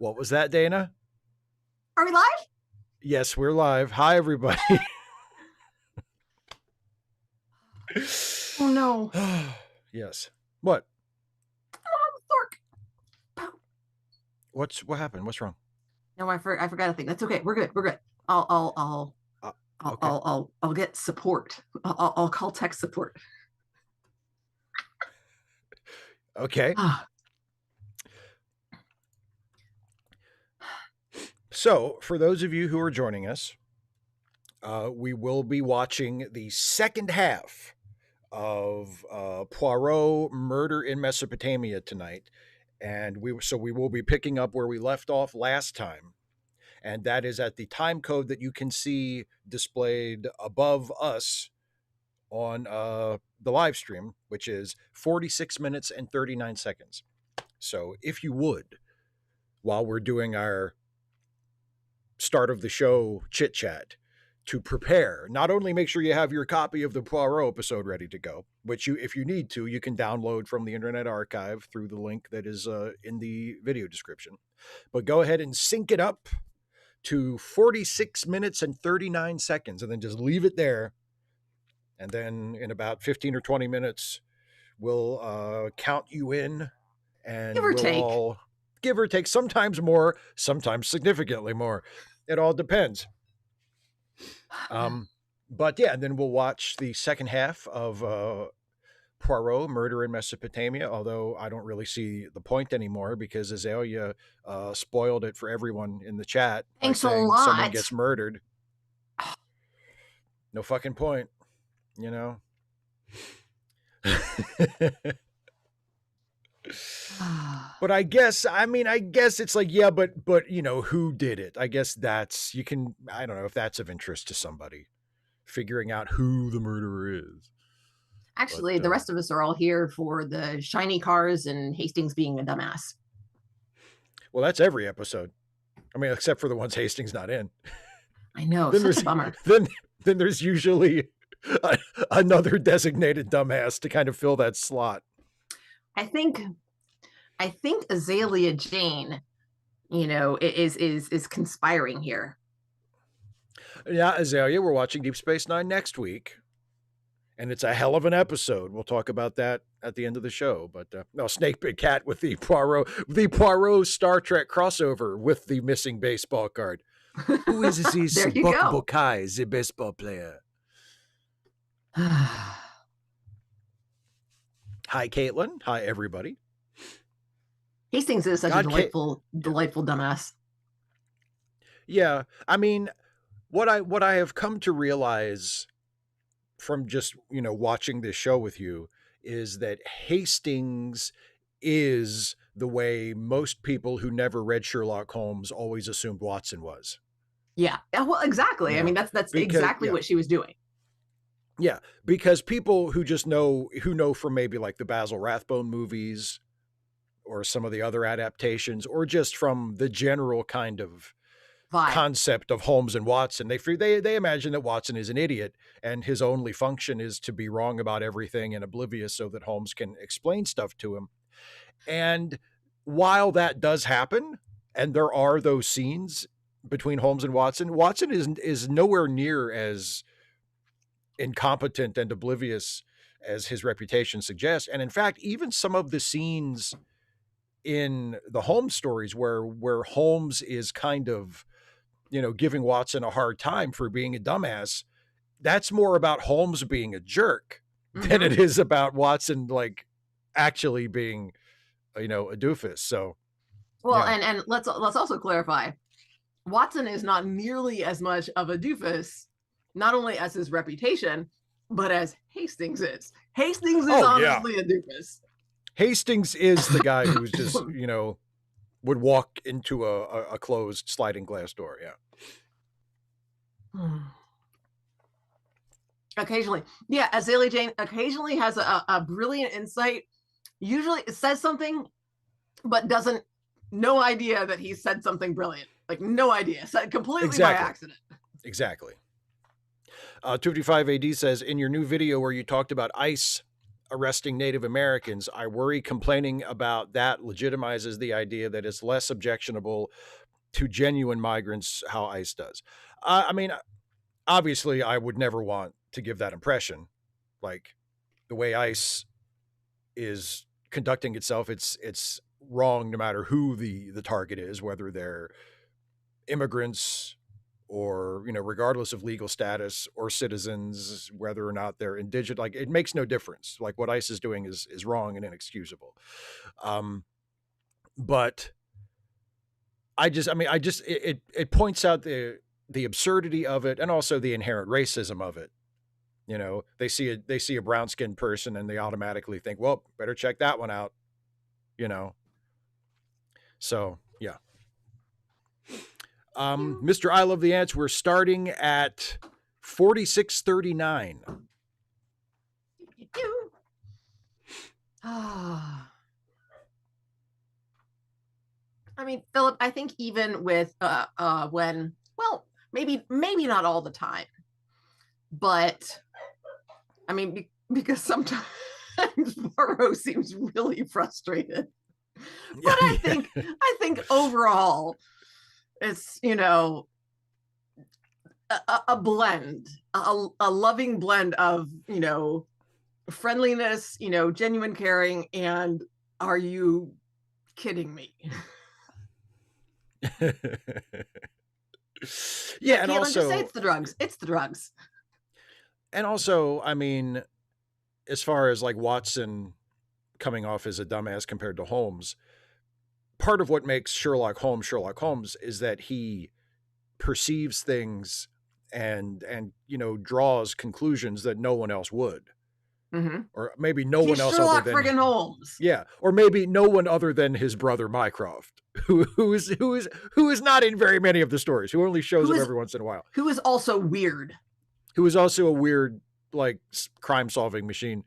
What was that, Dana? Are we live? Yes, we're live. Hi, everybody. Oh no. Yes. What? Thork. What happened? What's wrong? No, I forgot a thing. That's okay. We're good. We're good. I'll Okay. I'll get support. I'll call tech support. Okay. So, for those of you who are joining us, we will be watching the second half of Poirot Murder in Mesopotamia tonight. And we will be picking up where we left off last time. And that is at the time code that you can see displayed above us on the live stream, which is 46 minutes and 39 seconds. So if you would, while we're doing our start of the show chit chat, to prepare, not only make sure you have your copy of the Poirot episode ready to go, which you, if you need to, you can download from the Internet Archive through the link that is in the video description, but go ahead and sync it up to 46 minutes and 39 seconds and then just leave it there. And then in about 15 or 20 minutes, we'll count you in, and we'll give or take, sometimes more, sometimes significantly more. It all depends. But yeah, and then we'll watch the second half of Poirot, Murder in Mesopotamia, although I don't really see the point anymore because Azalea spoiled it for everyone in the chat. Thanks a lot. Someone gets murdered. No fucking point, you know? But I guess it's like, yeah, but you know, who did it? I guess that's, I don't know if that's of interest to somebody, figuring out who the murderer is. Actually, the rest of us are all here for the shiny cars and Hastings being a dumbass. Well, that's every episode. I mean, except for the ones Hastings not in. I know, such a bummer. Then there's usually another designated dumbass to kind of fill that slot. I think Azalea Jane, you know, is conspiring here. Yeah, Azalea, we're watching Deep Space Nine next week, and it's a hell of an episode. We'll talk about that at the end of the show. But no, Snake Big Cat with the Poirot Star Trek crossover with the missing baseball card. Who is this? There you go. Bokai, the baseball player. Hi, Caitlin. Hi, everybody. Hastings is such a delightful dumbass. Yeah, I mean, what I have come to realize from just, you know, watching this show with you is that Hastings is the way most people who never read Sherlock Holmes always assumed Watson was. Yeah, well, exactly. Yeah. I mean, that's exactly what she was doing. Yeah, because people who just know from maybe like the Basil Rathbone movies or some of the other adaptations, or just from the general kind of concept of Holmes and Watson, they imagine that Watson is an idiot and his only function is to be wrong about everything and oblivious so that Holmes can explain stuff to him. And while that does happen, and there are those scenes between Holmes and Watson, Watson is nowhere near as incompetent and oblivious as his reputation suggests. And in fact, even some of the scenes in the Holmes stories where Holmes is kind of, you know, giving Watson a hard time for being a dumbass, that's more about Holmes being a jerk than it is about Watson like actually being, you know, a doofus. So, well, yeah. and let's also clarify, Watson is not nearly as much of a doofus, not only as his reputation, but as Hastings is. Hastings is honestly a doofus. Hastings is the guy who's just, you know, would walk into a closed sliding glass door. Yeah. Occasionally. Yeah. Azalea Jane occasionally has a brilliant insight. Usually it says something, but no idea that he said something brilliant. Like no idea. Said completely by accident. Exactly. 255 AD says, in your new video where you talked about ice, arresting Native Americans, I worry complaining about that legitimizes the idea that it's less objectionable to genuine migrants how ICE does. I mean, obviously, I would never want to give that impression. Like the way ICE is conducting itself, it's wrong no matter who the target is, whether they're immigrants or, you know, regardless of legal status, or citizens, whether or not they're indigenous. Like, it makes no difference. Like, what ICE is doing is wrong and inexcusable. But it points out the absurdity of it, and also the inherent racism of it. You know, they see a brown skinned person and they automatically think, well, better check that one out. You know, so yeah. Mr. I Love the Ants, we're starting at 4639. I mean, Philip, I think even with when, well, maybe not all the time, but I mean, because sometimes Poirot seems really frustrated. But I think overall, it's, you know, a blend, a loving blend of, you know, friendliness, you know, genuine caring, and are you kidding me? Yeah, and also just say it's the drugs. It's the drugs. And also, I mean, as far as like Watson coming off as a dumbass compared to Holmes, part of what makes Sherlock Holmes is that he perceives things and you know, draws conclusions that no one else would. Mm-hmm. Or maybe no one else Sherlock other than friggin' Holmes. Yeah, or maybe no one other than his brother Mycroft, who is not in very many of the stories, who only shows up every once in a while. Who is also weird. Who is also a weird, like, crime solving machine.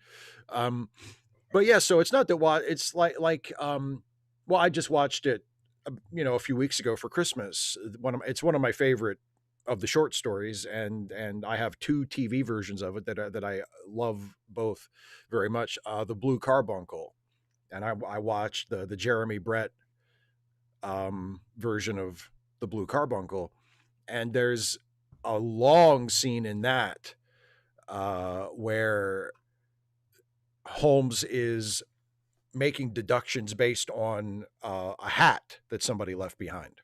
But yeah, so it's not that it's like well, I just watched it, you know, a few weeks ago for Christmas. It's one of my favorite of the short stories, and I have 2 TV versions of it that I love both very much. The Blue Carbuncle, and I watched the Jeremy Brett version of the Blue Carbuncle, and there's a long scene in that where Holmes is making deductions based on a hat that somebody left behind.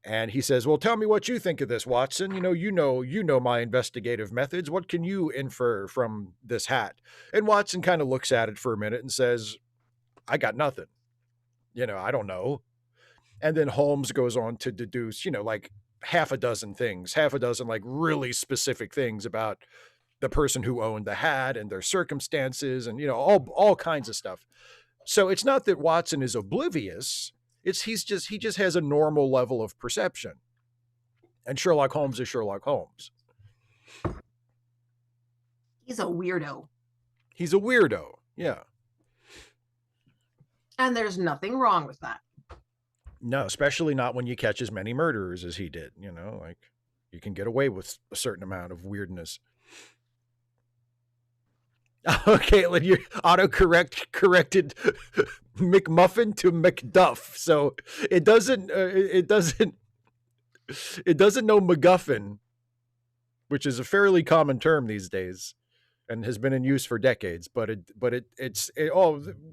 And he says, well, tell me what you think of this, Watson. You know my investigative methods. What can you infer from this hat? And Watson kind of looks at it for a minute and says, I got nothing. You know, I don't know. And then Holmes goes on to deduce, you know, like half a dozen like really specific things about the person who owned the hat and their circumstances, and, you know, all kinds of stuff. So it's not that Watson is oblivious. He just has a normal level of perception. And Sherlock Holmes is Sherlock Holmes. He's a weirdo. He's a weirdo, yeah. And there's nothing wrong with that. No, especially not when you catch as many murderers as he did. You know, like, you can get away with a certain amount of weirdness. Okay, Caitlin, you corrected McMuffin to McDuff, so it doesn't know MacGuffin, which is a fairly common term these days and has been in use for decades. But it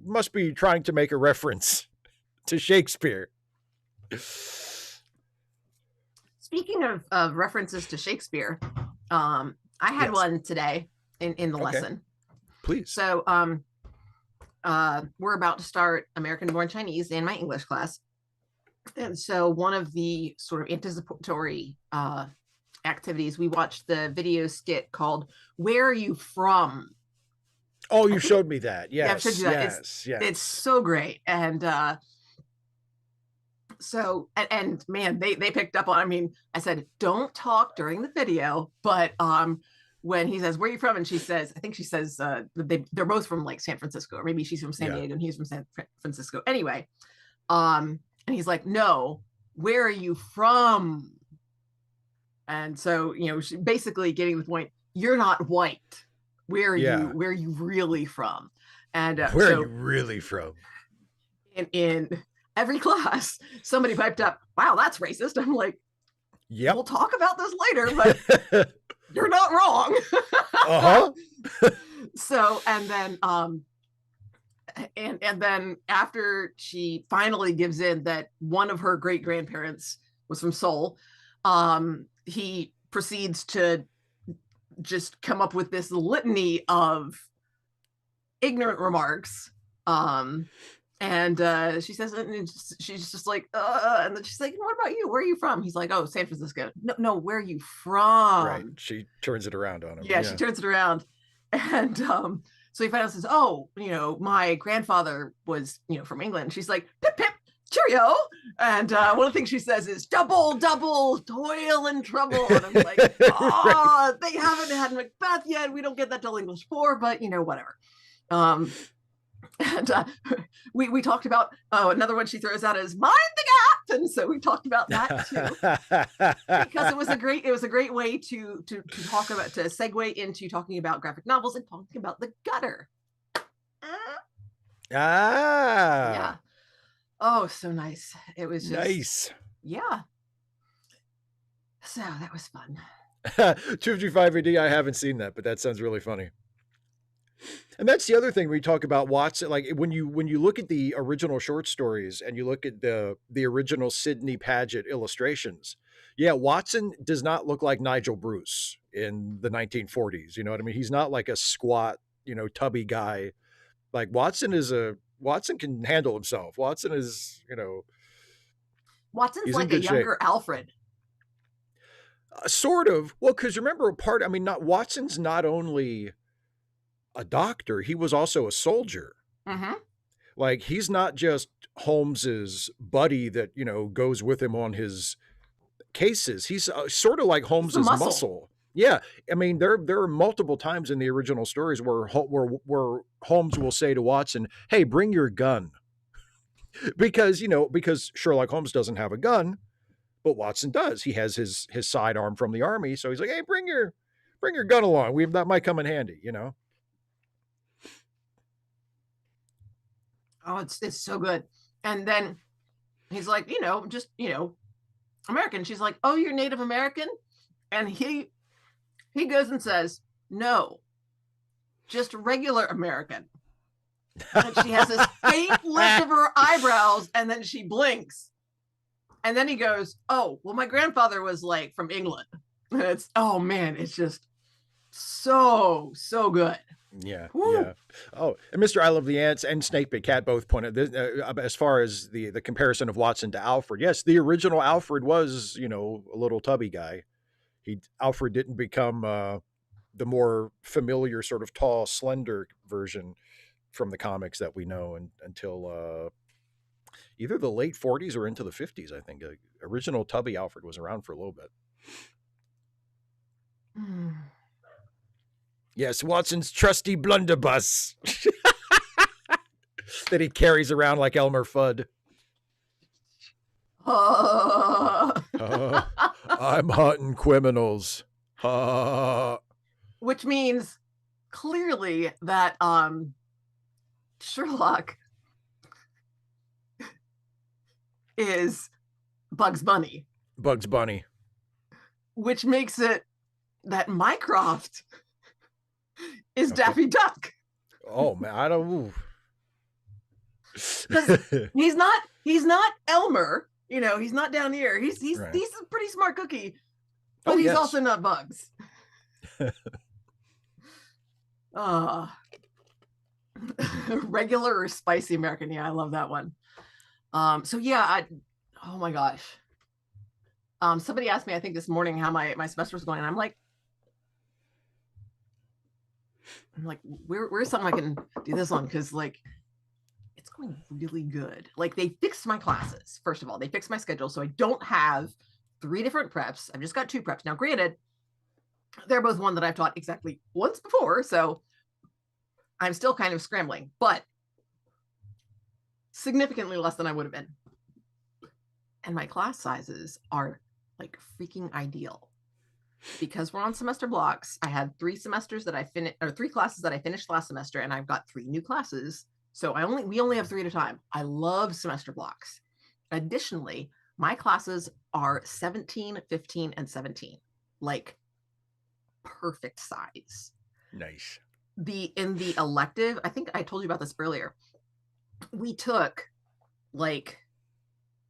must be trying to make a reference to Shakespeare. Speaking of references to Shakespeare, I had one today in the lesson. Please. So we're about to start American Born Chinese in my English class. And so one of the sort of anticipatory activities, we watched the video skit called Where Are You From? Oh, you showed me that. Yes. Yeah, I've showed you that. Yes. It's so great. And so, and man, they picked up on, I mean, I said, don't talk during the video, but when he says, where are you from? And she says, I think she says, they're both from like San Francisco, or maybe she's from San Diego and he's from San Francisco. Anyway, and he's like, no, where are you from? And so, you know, she basically getting the point, you're not white. where are Yeah. you really from? And Where are so you really from? in every class, somebody piped up, "Wow, that's racist." I'm like, Yep. we'll talk about this later, but you're not wrong. Uh-huh. So, and then and then after she finally gives in that one of her great grandparents was from Seoul, he proceeds to just come up with this litany of ignorant remarks. And she says, and she's just like, and then she's like, "What about you? Where are you from?" He's like, "Oh, San Francisco." No, no, where are you Right. from? She turns it around on him. Yeah, she turns it around. And so he finally says, "Oh, my grandfather was, from England." She's like, "Pip, pip, cheerio." And one of the things she says is, "Double, double, toil and trouble." And I'm like, Right. they haven't had Macbeth yet. We don't get that till English 4, but, whatever. And we talked about, another one she throws out is "mind the gap," and so we talked about that too, because it was a great way to talk about, to segue into talking about graphic novels and talking about the gutter. Yeah. Oh, so nice. It was just Nice. Yeah. So that was fun. 255 AD, I haven't seen that, but that sounds really funny. And that's the other thing we talk about Watson. Like when you look at the original short stories and you look at the original Sidney Paget illustrations, yeah, Watson does not look like Nigel Bruce in the 1940s. You know what I mean? He's not like a squat, tubby guy. Like Watson can handle himself. Watson is, Watson's he's in like a good shape. younger Alfred. Sort of. Well, because remember, not Watson's not only a doctor, he was also a soldier. Mm-hmm. Like he's not just Holmes's buddy that goes with him on his cases. He's sort of like Holmes's muscle. Yeah, I mean there are multiple times in the original stories where Holmes will say to Watson, "Hey, bring your gun," because Sherlock Holmes doesn't have a gun, but Watson does. He has his sidearm from the army, so he's like, "Hey, bring your gun along. That might come in handy," Oh, it's so good. And then he's like, just, American. She's like, "Oh, you're Native American?" And he goes and says, "No, just regular American." And she has this faint lift of her eyebrows, and then she blinks. And then he goes, "Oh, well, my grandfather was like from England." And it's, oh man, it's just so good. Yeah, Woo. yeah. Oh, and Mr. I Love the Ants and Snakebit Cat both pointed this, as far as the comparison of Watson to Alfred. Yes, the original Alfred was, a little tubby guy. Alfred didn't become the more familiar sort of tall, slender version from the comics that we know until either the late 40s or into the 50s, I think. Original tubby Alfred was around for a little bit. Yes, Watson's trusty blunderbuss that he carries around like Elmer Fudd. I'm hunting criminals. Which means clearly that Sherlock is Bugs Bunny. Bugs Bunny. Which makes it that Mycroft is Daffy Duck. Oh man, I don't. He's not Elmer. He's not down here. He's a pretty smart cookie, but he's also not Bugs. Regular or spicy American? Yeah, I love that one. So yeah, oh my gosh. Somebody asked me, I think this morning, how my semester was going, and I'm like, where's something I can do this on? Because like, it's going really good. Like they fixed my classes. First of all, they fixed my schedule, so I don't have 3 different preps. I've just got 2 preps now. Granted, they're both one that I've taught exactly once before, so I'm still kind of scrambling, but significantly less than I would have been. And my class sizes are like freaking ideal. because we're on semester blocks, I had 3 semesters that I finished, or 3 classes that I finished last semester, and I've got 3 new classes. So we only have 3 at a time. I love semester blocks. Additionally, my classes are 17, 15, and 17. Like perfect size. Nice. In the elective, I think I told you about this earlier. We took like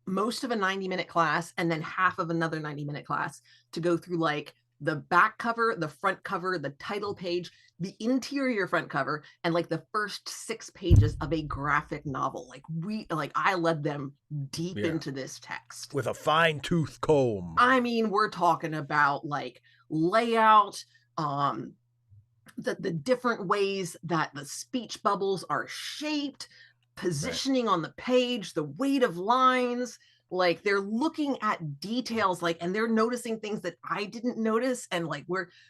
most of a 90-minute class and then half of another 90-minute class to go through like the back cover, the front cover, the title page, the interior front cover, and like the first 6 pages of a graphic novel. Like I led them deep into this text with a fine-tooth comb. I mean, we're talking about like layout, the different ways that the speech bubbles are shaped, positioning on the page, the weight of lines. Like they're looking at details, like, and they're noticing things that I didn't notice. And like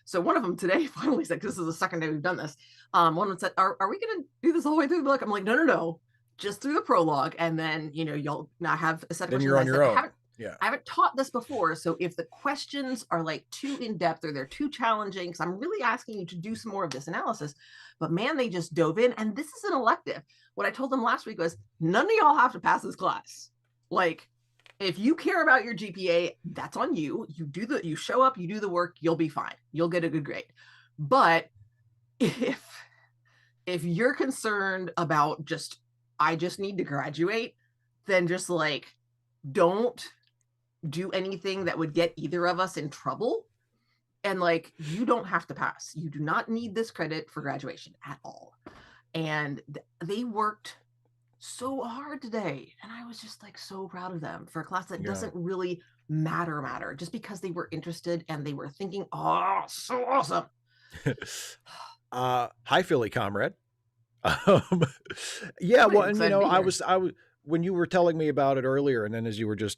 so one of them today finally said, this is the second day we've done this. One of them said, are we going to do this all the way through the book? I'm like, no, just through the prologue. And then, you'll not have a set of then questions. You're on your own. I haven't taught this before, so if the questions are like too in-depth or they're too challenging, because I'm really asking you to do some more of this analysis, but man, they just dove in, and this is an elective. What I told them last week was, none of y'all have to pass this class. Like, if you care about your GPA, that's on you. You show up, you do the work, you'll be fine. You'll get a good grade. But if you're concerned about I just need to graduate, then just like, don't do anything that would get either of us in trouble. And like, you don't have to pass. You do not need this credit for graduation at all. And they worked so hard today. And I was just like so proud of them for a class that doesn't really matter, just because they were interested and they were thinking, oh, so awesome. Hi, Philly comrade. Yeah, well, and I was when you were telling me about it earlier, and then as you were just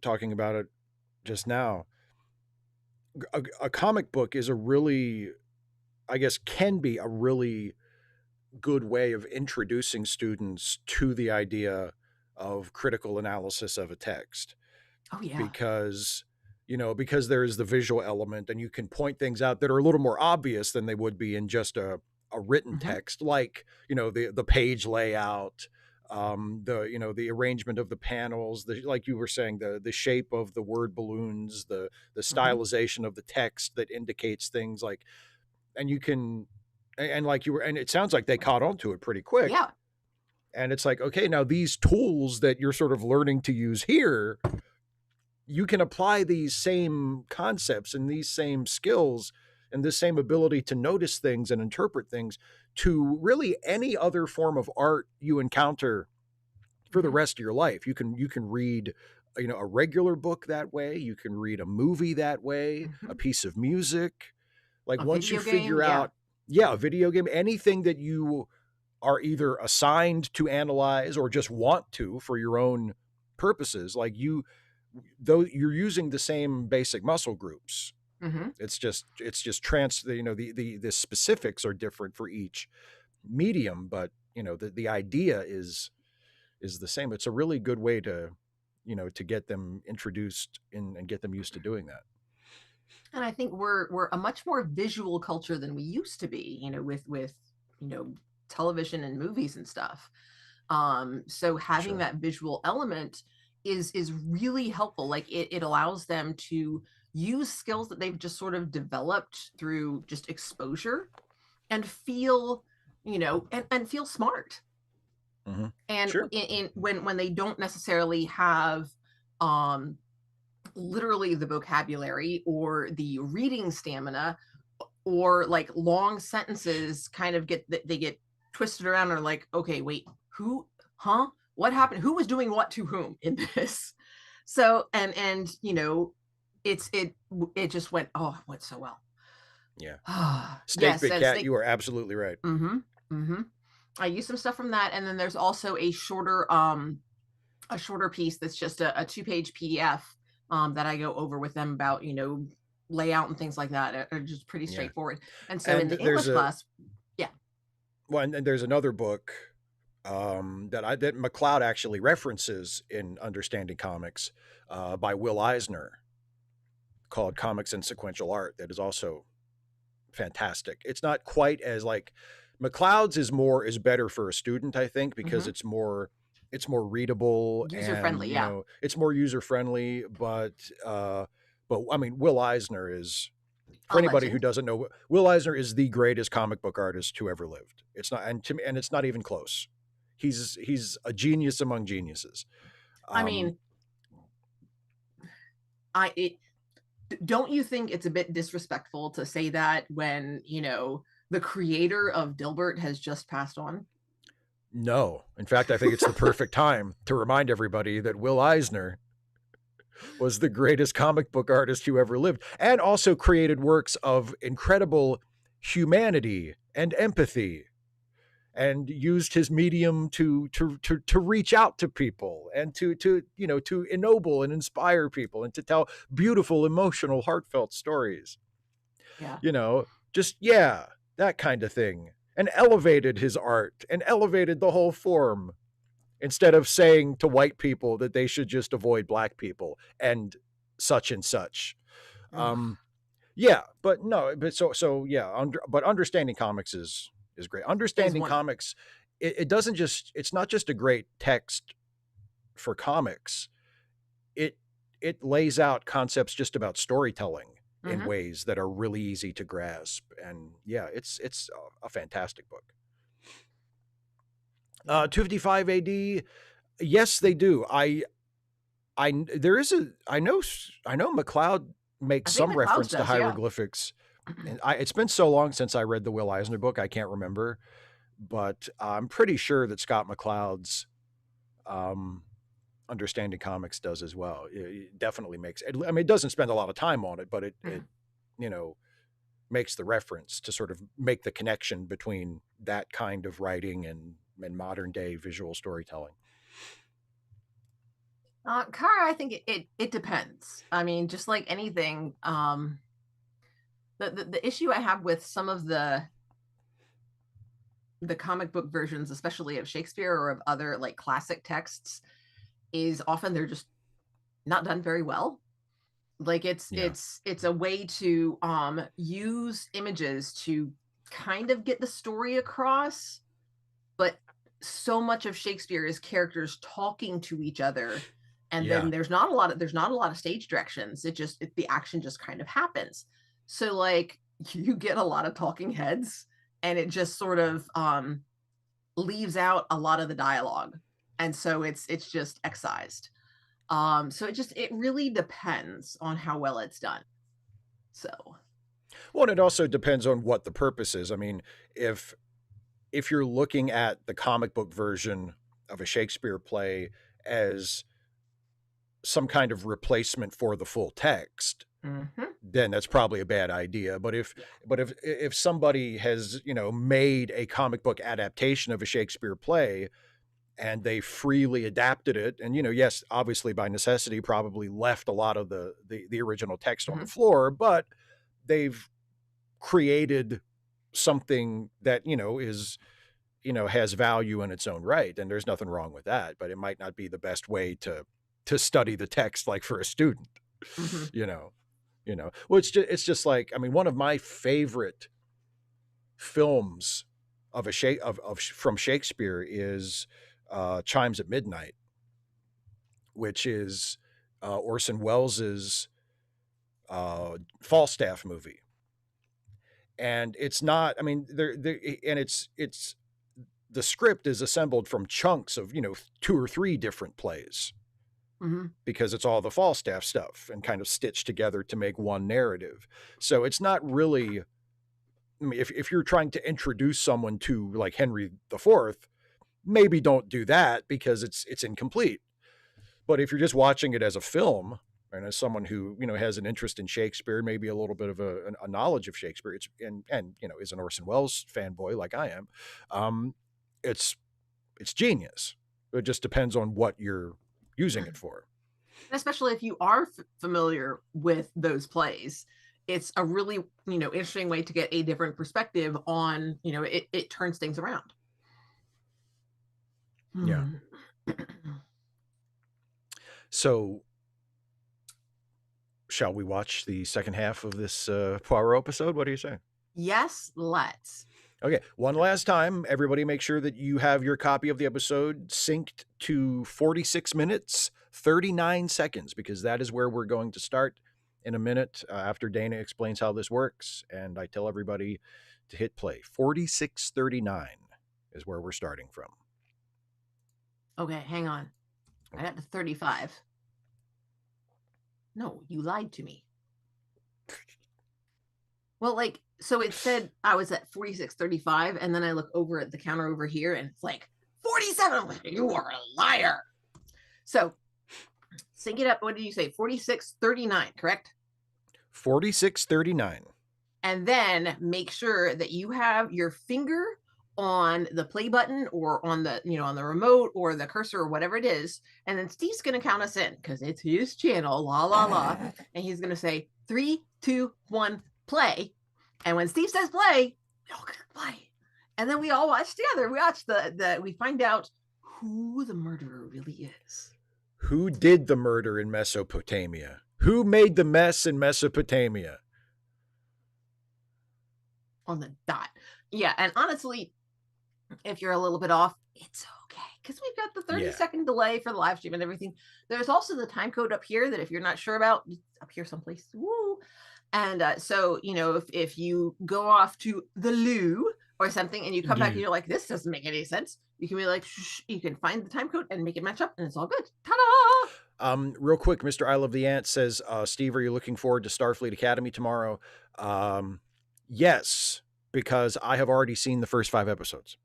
talking about it just now, a comic book is a really, I guess, can be a really good way of introducing students to the idea of critical analysis of a text. Oh yeah. Because there is the visual element, and you can point things out that are a little more obvious than they would be in just a written text, like the page layout, the arrangement of the panels, like you were saying, the shape of the word balloons, the stylization of the text that indicates things like, and you can, and like you were, and it sounds like they caught on to it pretty quick. Yeah. And it's like, okay, now these tools that you're sort of learning to use here, you can apply these same concepts and these same skills and this same ability to notice things and interpret things to really any other form of art you encounter for the rest of your life. You can read a regular book that way. You can read a movie that way, a piece of music. Like once you figure out, a video game, anything that you are either assigned to analyze or just want to for your own purposes, like though you're using the same basic muscle groups. It's just the specifics are different for each medium, but the idea is the same. It's a really good way to get them introduced and get them used to doing that. And I think we're a much more visual culture than we used to be, with television and movies and stuff. So having that visual element is really helpful. Like it allows them to use skills that they've just sort of developed through just exposure and feel, and feel smart. And when they don't necessarily have literally the vocabulary or the reading stamina, or like long sentences kind of get twisted around, or like, okay, wait, what happened? Who was doing what to whom in this? So, and it just went so well. Yeah. Snake Big Cat, you are absolutely right. I used some stuff from that. And then there's also a shorter piece that's just a 2-page PDF that I go over with them about, layout and things like that are just pretty straightforward. And so in the English class, well, and there's another book that McLeod actually references in Understanding Comics by Will Eisner, called Comics and Sequential Art that is also fantastic. It's not quite as like McCloud's is better for a student, I think, because Mhm. it's more readable, User and friendly, yeah. it's more user friendly. But I mean, Will Eisner is, for A anybody who legend. doesn't know, Will Eisner is the greatest comic book artist who ever lived. It's not, and to me, and it's not even close. He's a genius among geniuses. I Um, mean, I it don't you think it's a bit disrespectful to say that when, the creator of Dilbert has just passed on? no, in fact, I think it's the perfect time to remind everybody that Will Eisner was the greatest comic book artist who ever lived, and also created works of incredible humanity and empathy, and used his medium to reach out to people, and to ennoble and inspire people, and to tell beautiful, emotional, heartfelt stories. Yeah. You know, just yeah, that kind of thing. And elevated his art and elevated the whole form, instead of saying to white people that they should just avoid black people and such and such. Ugh, Yeah, but no, but so yeah, but understanding comics is great. is Understanding wonderful. comics, it doesn't just it's not just a great text for comics. It it lays out concepts just about storytelling in Mhm. ways that are really easy to grasp. And yeah, it's a fantastic book. Yeah. 255 AD, yes, they do. There is a I know McLeod I makes think some McCloud's reference to does, yeah. hieroglyphics, and it's been so long since I read the Will Eisner book, I can't remember, but I'm pretty sure that Scott McCloud's um, Understanding Comics does as well. It definitely makes. I mean, it doesn't spend a lot of time on it, but it Mhm. you know makes the reference to sort of make the connection between that kind of writing and modern day visual storytelling. Kara, I think it depends. I mean, just like anything, the issue I have with some of the comic book versions, especially of Shakespeare or of other like classic texts, is often they're just not done very well. Like Yeah, it's a way to use images to kind of get the story across, but so much of Shakespeare is characters talking to each other, and yeah, then there's not a lot of stage directions. The action just kind of happens. So like you get a lot of talking heads, and it just sort of leaves out a lot of the dialogue, and so it's just excised. So it really depends on how well it's done. So well, and it also depends on what the purpose is. I mean, if if you're looking at the comic book version of a Shakespeare play as some kind of replacement for the full text, mhm, then that's probably a bad idea. yeah. But if somebody has, made a comic book adaptation of a Shakespeare play, and they freely adapted it, and yes, obviously by necessity probably left a lot of the original text on the Mhm. floor, but they've created something that is has value in its own right, and there's nothing wrong with that. But it might not be the best way to study the text, like for a student. Mhm. you know well, it's just like, I mean, one of my favorite films of a from Shakespeare is Chimes at Midnight, which is Orson Welles's Falstaff movie. And it's not, I mean, there and it's the script is assembled from chunks of, two or three different plays, Mhm. because it's all the Falstaff stuff and kind of stitched together to make one narrative. So it's not really, I mean, if you're trying to introduce someone to like Henry IV, maybe don't do that because it's incomplete. But if you're just watching it as a film, and as someone who has an interest in Shakespeare, maybe a little bit of a knowledge of Shakespeare, it's and is an Orson Welles fanboy like I am, um, it's it's genius. It just depends on what you're using it for. Especially if you are familiar with those plays, it's a really, interesting way to get a different perspective on, it turns things around. Yeah. Hmm. So shall we watch the second half of this Poirot episode? What do you say? Yes, let's. Okay, one last time, everybody make sure that you have your copy of the episode synced to 46 minutes, 39 seconds, because that is where we're going to start in a minute after Dana explains how this works. And I tell everybody to hit play. 46:39 is where we're starting from. Okay, hang on. I got to 35. No, you lied to me. Well, like, so it said I was at 46:35, and then I look over at the counter over here, and it's like 47. You are a liar. So sync it up. What did you say? 46:39, correct? 46:39. And then make sure that you have your finger on the play button or on the, on the remote or the cursor or whatever it is. And then Steve's going to count us in because it's his channel, la, la, la. And he's going to say 3, 2, 1, play. And when Steve says play, we all gonna play. And then we all watch together. We watch we find out who the murderer really is. Who did the murder in Mesopotamia? Who made the mess in Mesopotamia? On the dot. Yeah, and honestly, if you're a little bit off, it's okay because we've got the 30-second delay for the live stream and everything. There's also the time code up here that if you're not sure about, it's up here someplace. Woo! And so, if you go off to the loo or something and you come back and you're like, this doesn't make any sense, you can be like, shh, you can find the time code and make it match up and it's all good. Ta-da! Real quick, Mr. I Love the Ant says, Steve, are you looking forward to Starfleet Academy tomorrow? Yes, because I have already seen the first 5 episodes.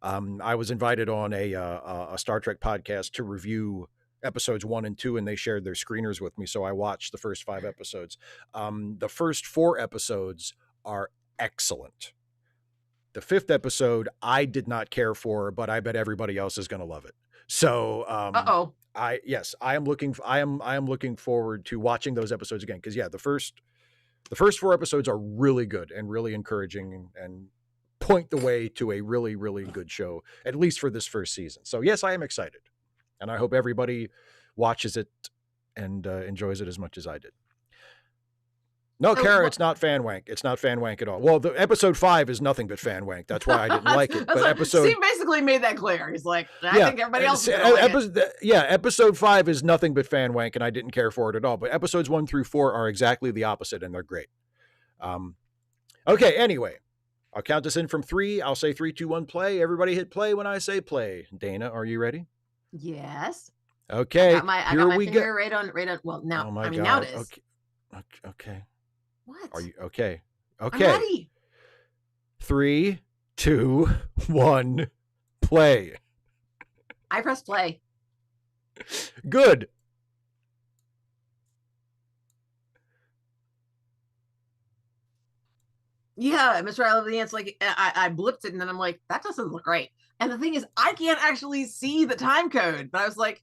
I was invited on a Star Trek podcast to review episodes 1 and 2, and they shared their screeners with me. So I watched the first 5 episodes. The first 4 episodes are excellent. The 5th episode, I did not care for, but I bet everybody else is going to love it. So, I am looking forward to watching those episodes again. Cause the first 4 episodes are really good and really encouraging and point the way to a really, really good show, at least for this first season. So yes, I am excited. And I hope everybody watches it and enjoys it as much as I did. No, Kara, it's not fan wank. It's not fan wank at all. Well, the episode 5 is nothing but fan wank. That's why I didn't like it. But Steve basically made that clear. He's like, I think everybody else is episode 5 is nothing but fan wank, and I didn't care for it at all. But episodes 1 through 4 are exactly the opposite, and they're great. Okay, anyway, I'll count this in from 3. I'll say 3, 2, 1, play. Everybody hit play when I say play. Dana, are you ready? Yes. Okay. I got my finger right on. Well, now. Oh my God. Now it is. Okay. What? Are you okay? Okay. I'm ready. 3, 2, 1, play. I press play. Good. Yeah, Mr. I Love the Ants, like I blipped it and then I'm like, that doesn't look right. And the thing is, I can't actually see the time code, but I was like,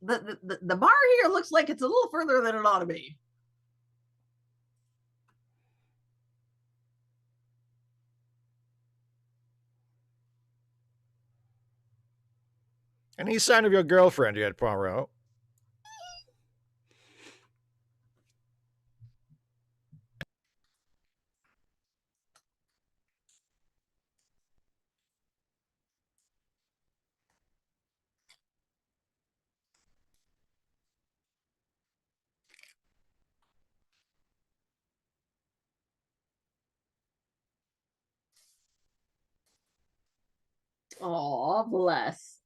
the bar here looks like it's a little further than it ought to be. Any sign of your girlfriend yet, Poirot? Oh, bless.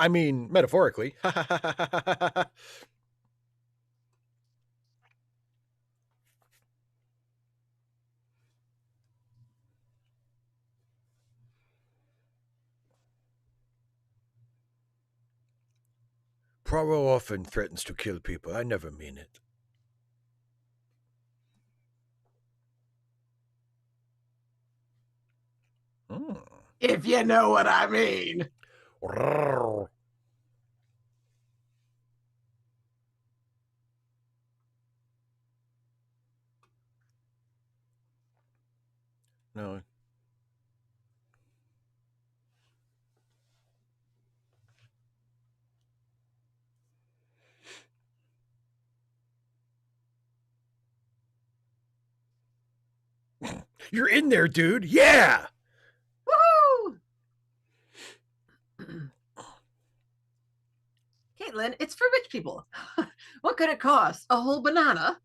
I mean, metaphorically. Poirot often threatens to kill people. I never mean it. Hmm. If you know what I mean. No. You're in there, dude. Yeah. Woohoo! Caitlin, it's for rich people. What could it cost? A whole banana?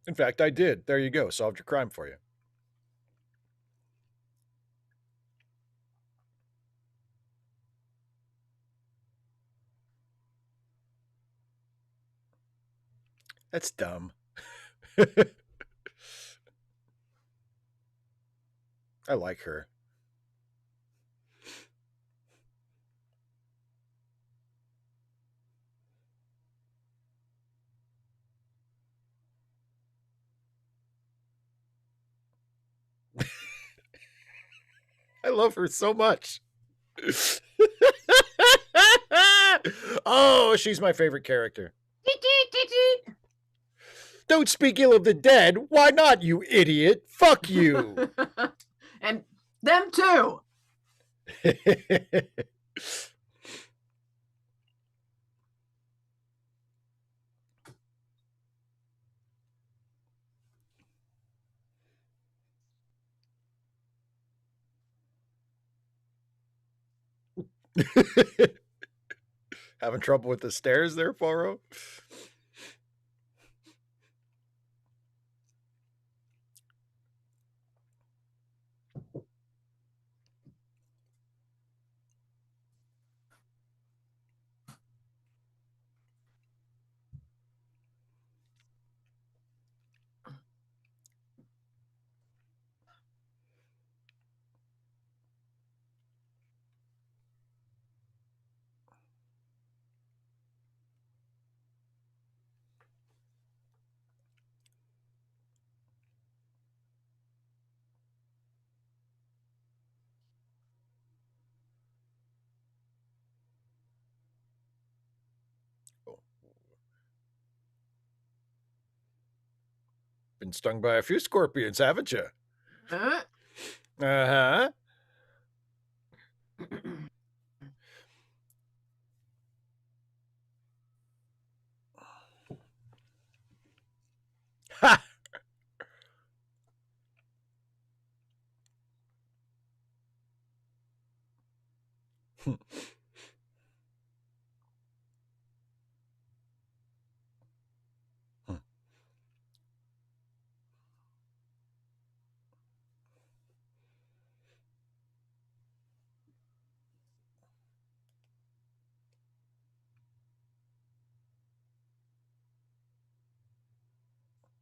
In fact, I did. There you go. Solved your crime for you. That's dumb. I like her. I love her so much. Oh, she's my favorite character. Don't speak ill of the dead. Why not, you idiot? Fuck you. And them too. Having trouble with the stairs there, Poirot? Been stung by a few scorpions, haven't you? Uh, Uh huh. Ha!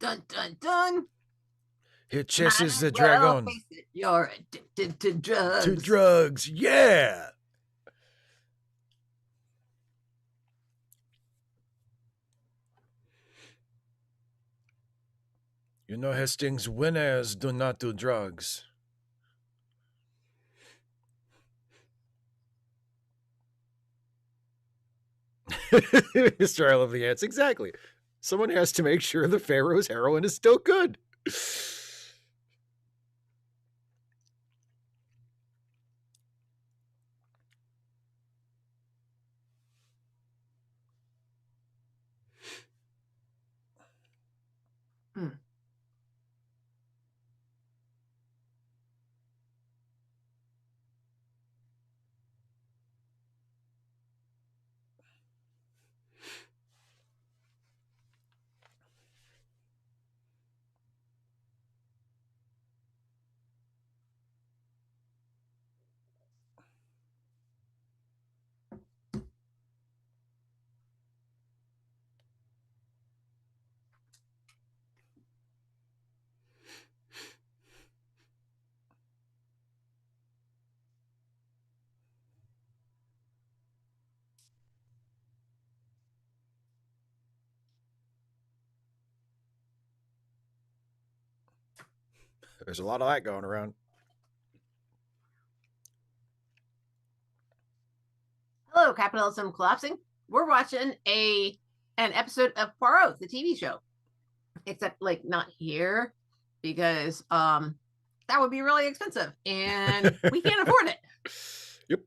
Dun dun dun. It chases the Well, dragon. face it, you're addicted to drugs. To drugs, yeah. You know, Hastings, winners do not do drugs. Mr. I love the ants. Exactly. Someone has to make sure the Pharaoh's heroin is still good. Hmm. There's a lot of that going around. Hello, capitalism collapsing. We're watching an episode of Poirot, the TV show. Except like not here because that would be really expensive and we can't afford it. Yep.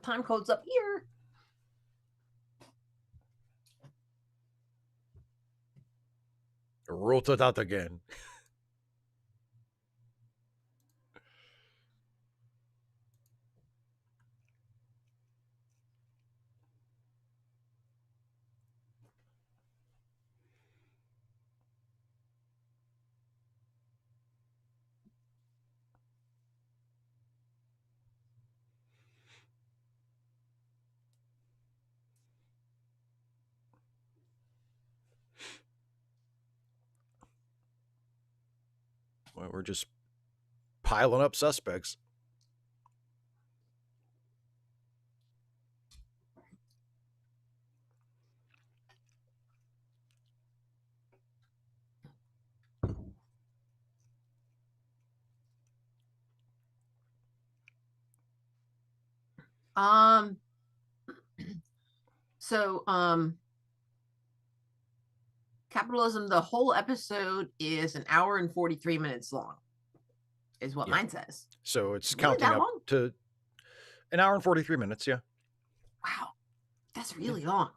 Time code's up here. Roll it out again. Well, we're just piling up suspects. Um so capitalism, the whole episode is an hour and 43 minutes long, is what mine says. So it's Really counting that up long? to an hour and 43 minutes, yeah. Wow, that's really long.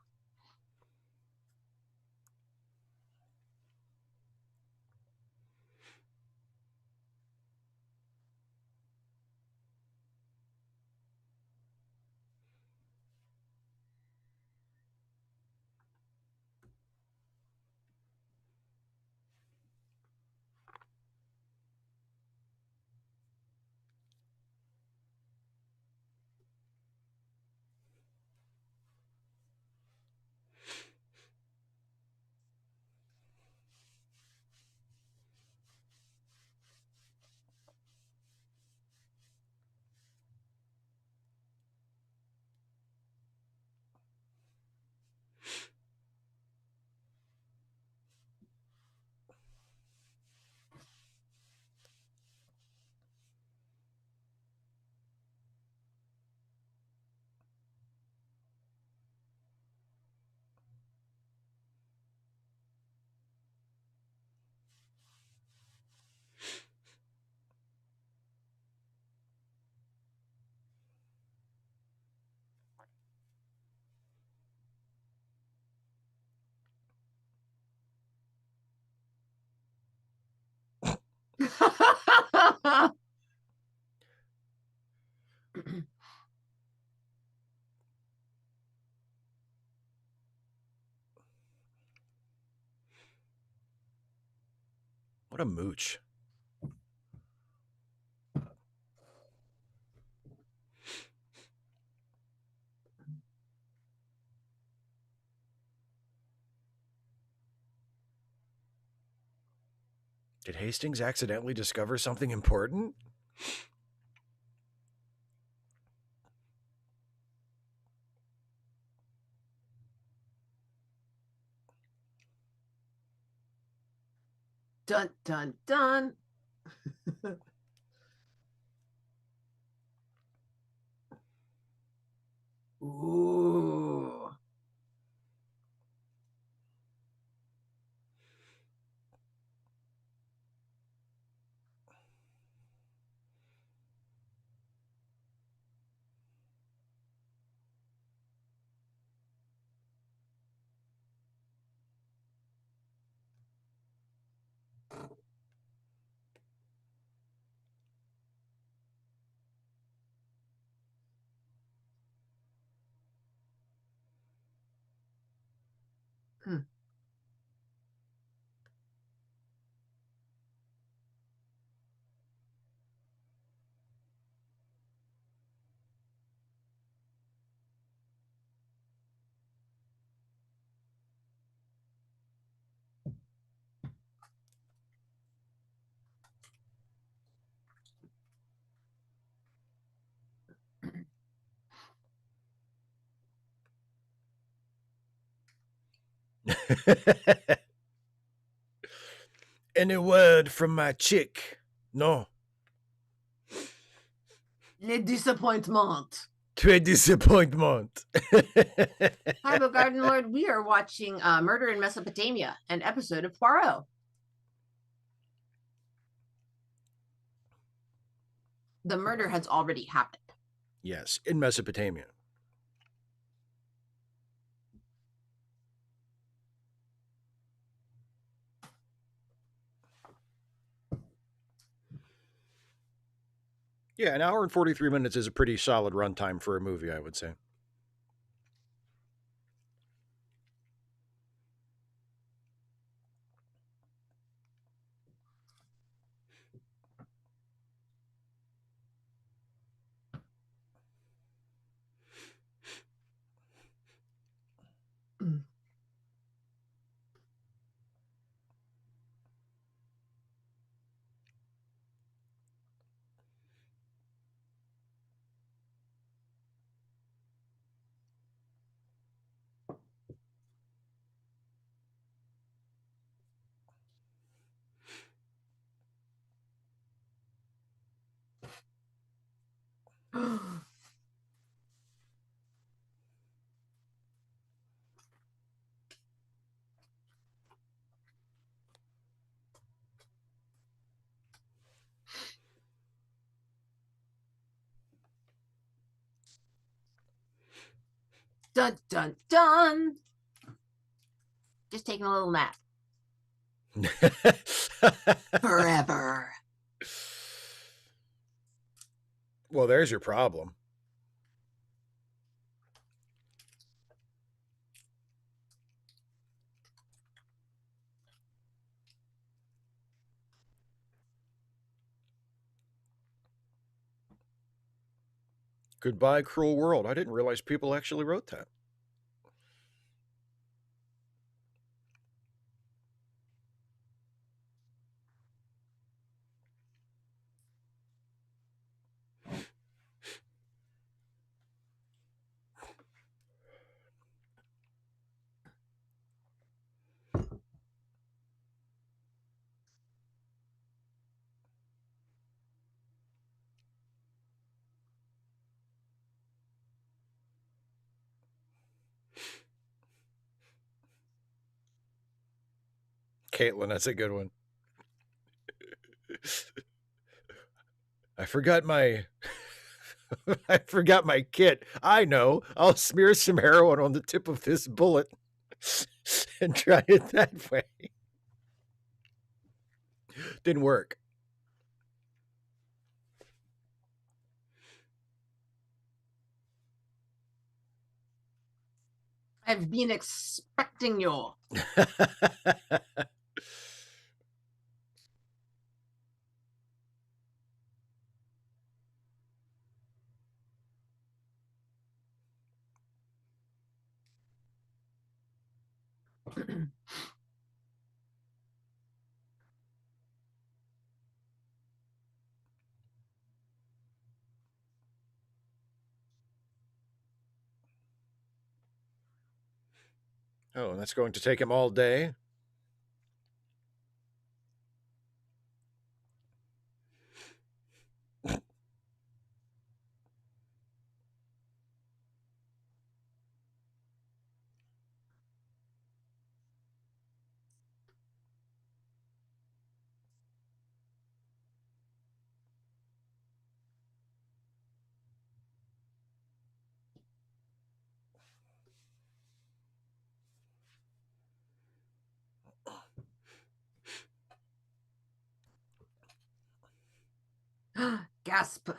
What a mooch. Did Hastings accidentally discover something important? Dun dun dun. Ooh. Hmm. Any word from my chick? No. Le disappointment. Très disappointment. Hi, Garden Lord. We are watching Murder in Mesopotamia, an episode of Poirot. The murder has already happened. Yes, in Mesopotamia. Yeah, an hour and 43 minutes is a pretty solid runtime for a movie, I would say. Dun dun dun. Just taking a little nap. Forever. Well, there's your problem. Goodbye, cruel world. I didn't realize people actually wrote that. Caitlin, that's a good one. I forgot my I forgot my kit. I know. I'll smear some heroin on the tip of this bullet and try it that way. Didn't work. I've been expecting you. Oh, and that's going to take him all day? Gasp.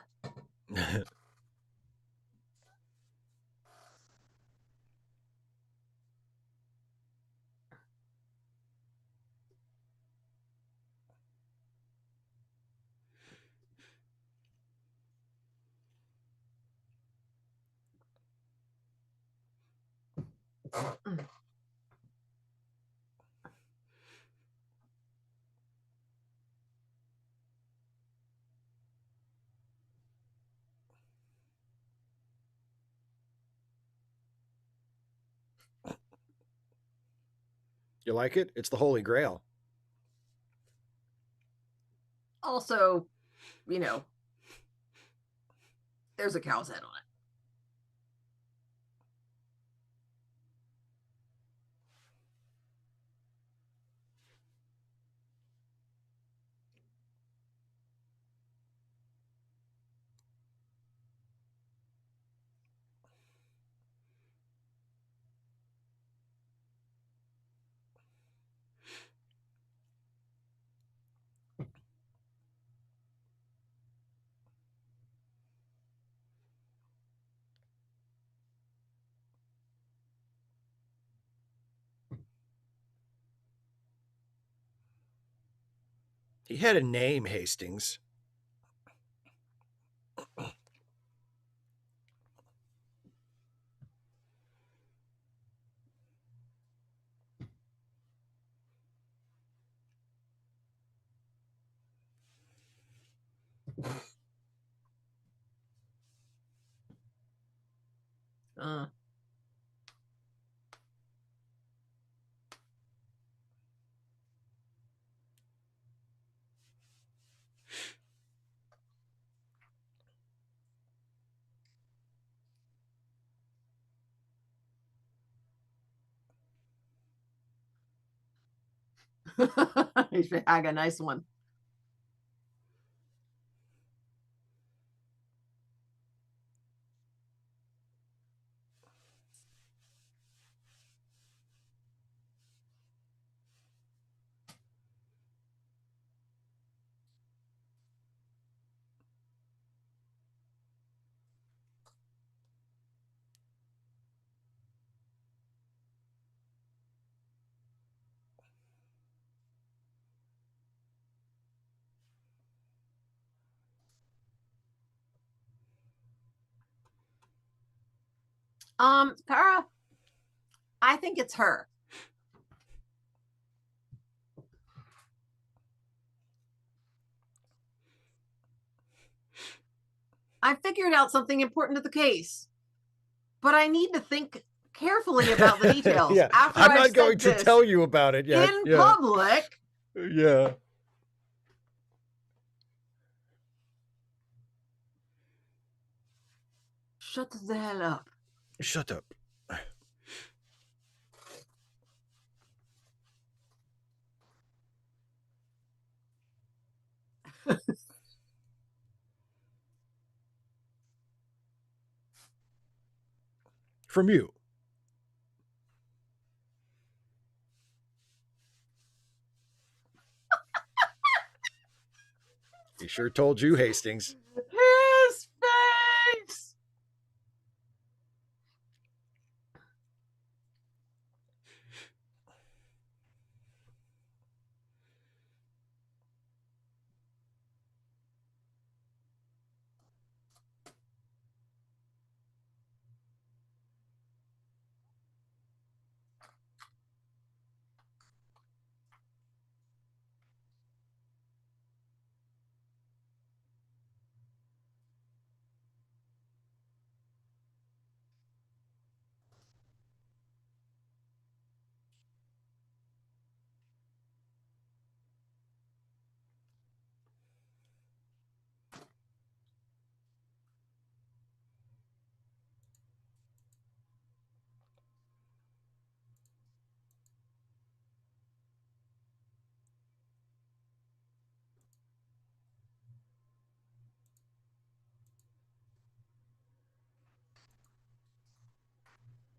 You like it? It's the Holy Grail. Also, you know, there's a cow's head on it. He had a name, Hastings. Uh. I got a nice one. Kara, I think it's her. I figured out something important to the case, but I need to think carefully about the details. Yeah, after I'm I've not going to this tell you about it yet. in Yeah. public. Yeah. Shut the hell up. Shut up. From you. He sure told you, Hastings. His face.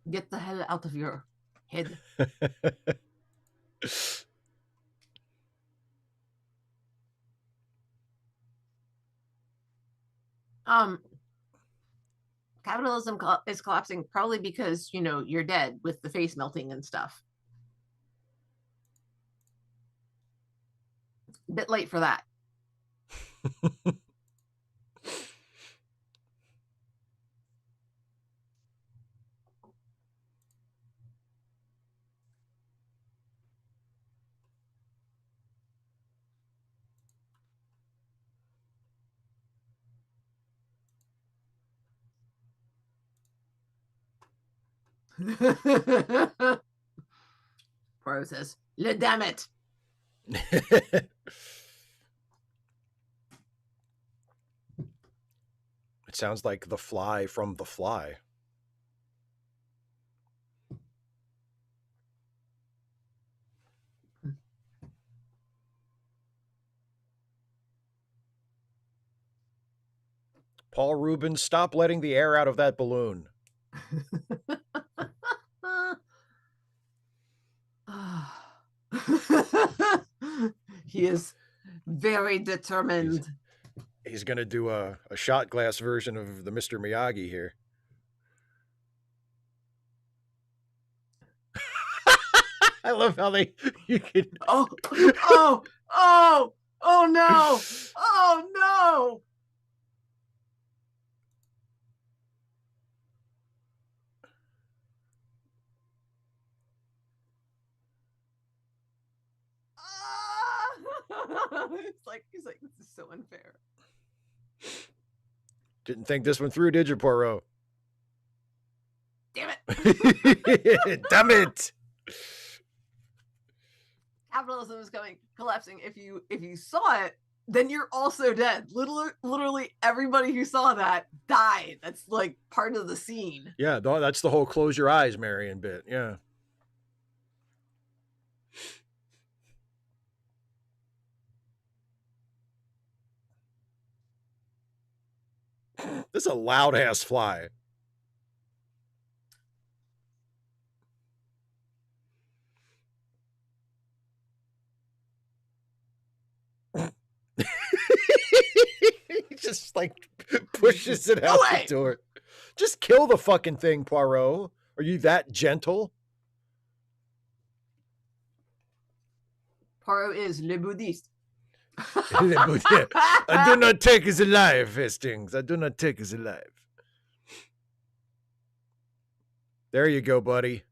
Get the hell out of your head. Um, capitalism is collapsing probably because you're dead with the face melting and stuff. A bit late for that. Poirot says, "Le damn it." It sounds like the fly from The Fly. Paul Rubens, stop letting the air out of that balloon. He is very determined. He's going to do a shot glass version of the Mr. Miyagi here. I love how you can. Oh no! Oh no! He's like, this is so unfair. Didn't think this one through, did you, Poirot? Damn it! Damn it! Capitalism is collapsing. If you saw it, then you're also dead. Literally everybody who saw that died. That's like part of the scene. Yeah, that's the whole close your eyes, Marion bit. Yeah. This is a loud ass fly. He just like pushes it out the door. Just kill the fucking thing, Poirot. Are you that gentle? Poirot is le Buddhiste. I do not take as alive, Hastings. I do not take as alive. There you go, buddy.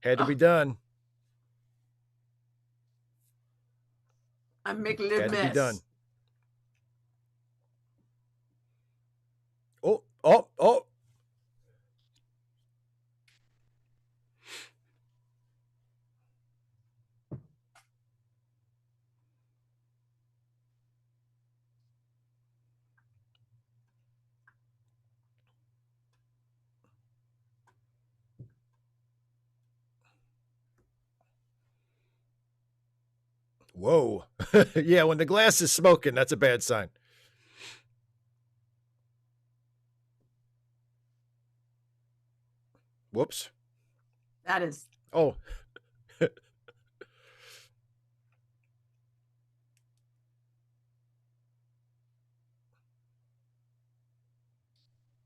Had to be done. I make le Had mess. to be done. Oh. Whoa. Yeah, when the glass is smoking, that's a bad sign. Whoops. That is. Oh.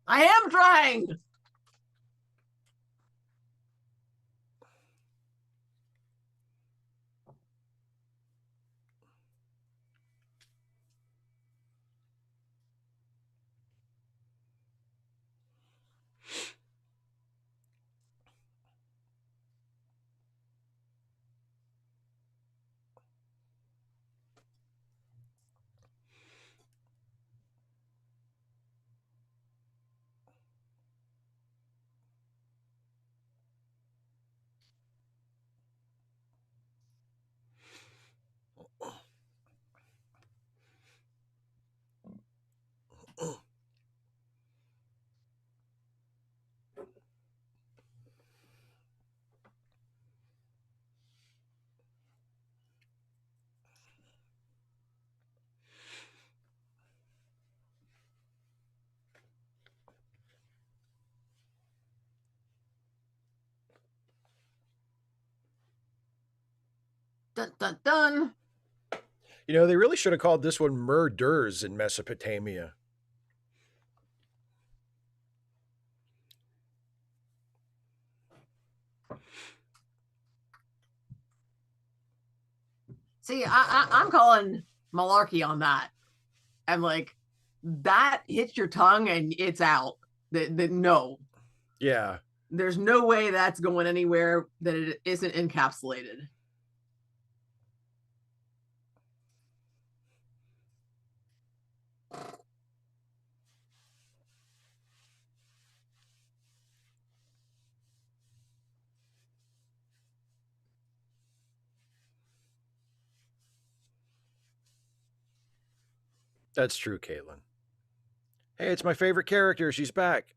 I am trying. Dun dun dun. You know, they really should have called this one Murders in Mesopotamia. See, I'm calling malarkey on that. I'm like, that hits your tongue and it's out. No, Yeah. there's no way that's going anywhere that it isn't encapsulated. That's true, Caitlin. Hey, it's my favorite character. She's back.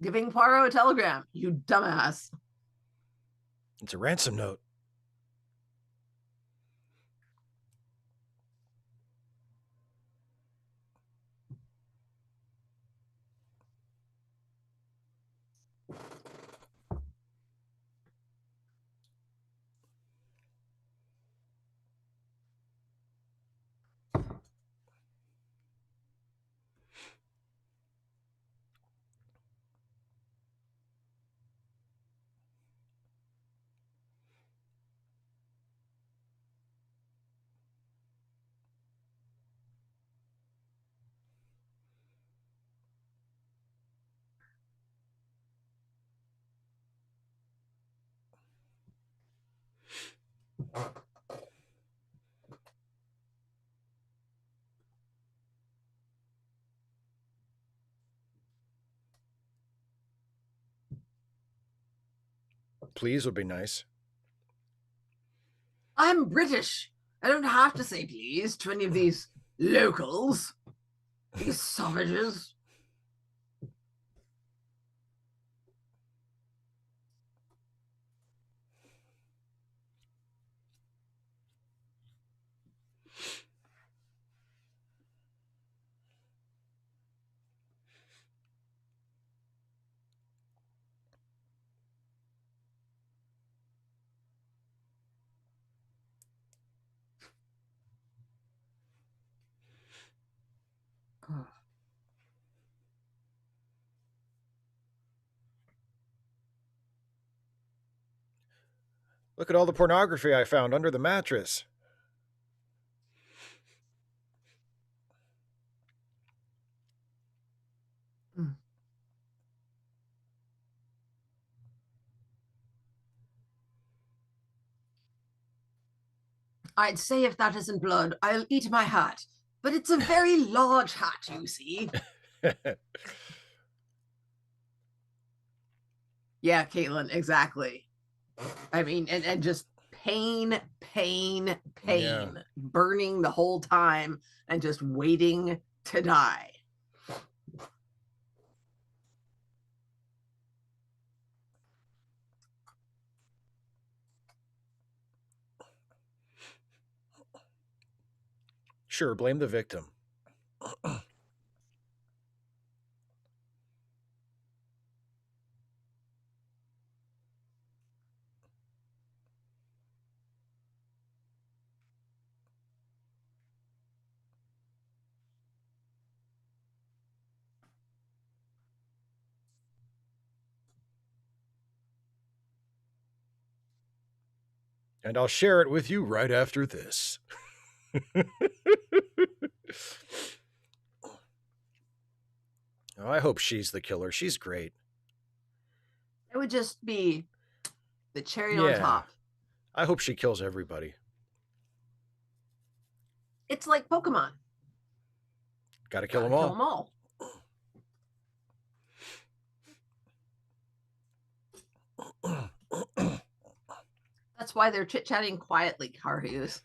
Giving Poirot a telegram, you dumbass. It's a ransom note. Please would be nice. I'm British. I don't have to say please to any of these locals, these savages. Look at all the pornography I found under the mattress. I'd say if that isn't blood, I'll eat my hat. But it's a very large hat, you see. Yeah, Caitlin, exactly. I mean, and just pain, pain, Yeah. pain, burning the whole time and just waiting to die. Sure, blame the victim. And I'll share it with you right after this. Oh, I hope she's the killer. She's great. It would just be the cherry on Yeah. top. I hope she kills everybody. It's like Pokemon. Gotta kill Gotta them kill all. them all. That's why they're chit chatting quietly, Carhus.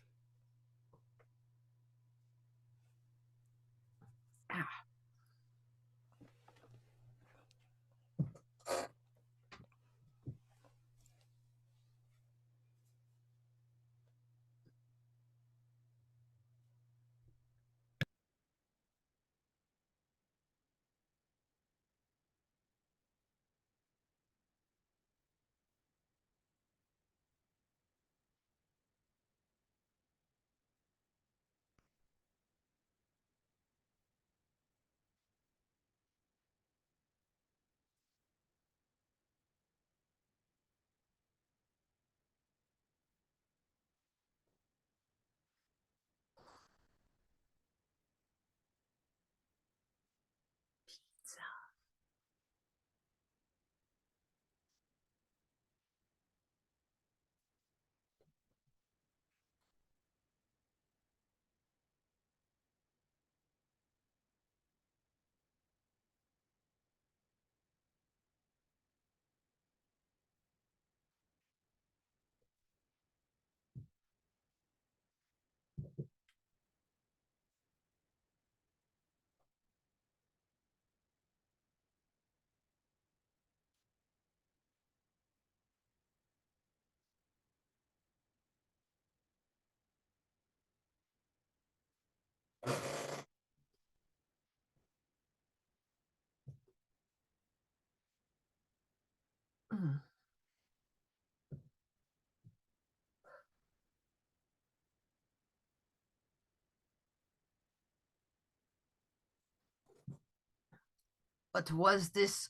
But was this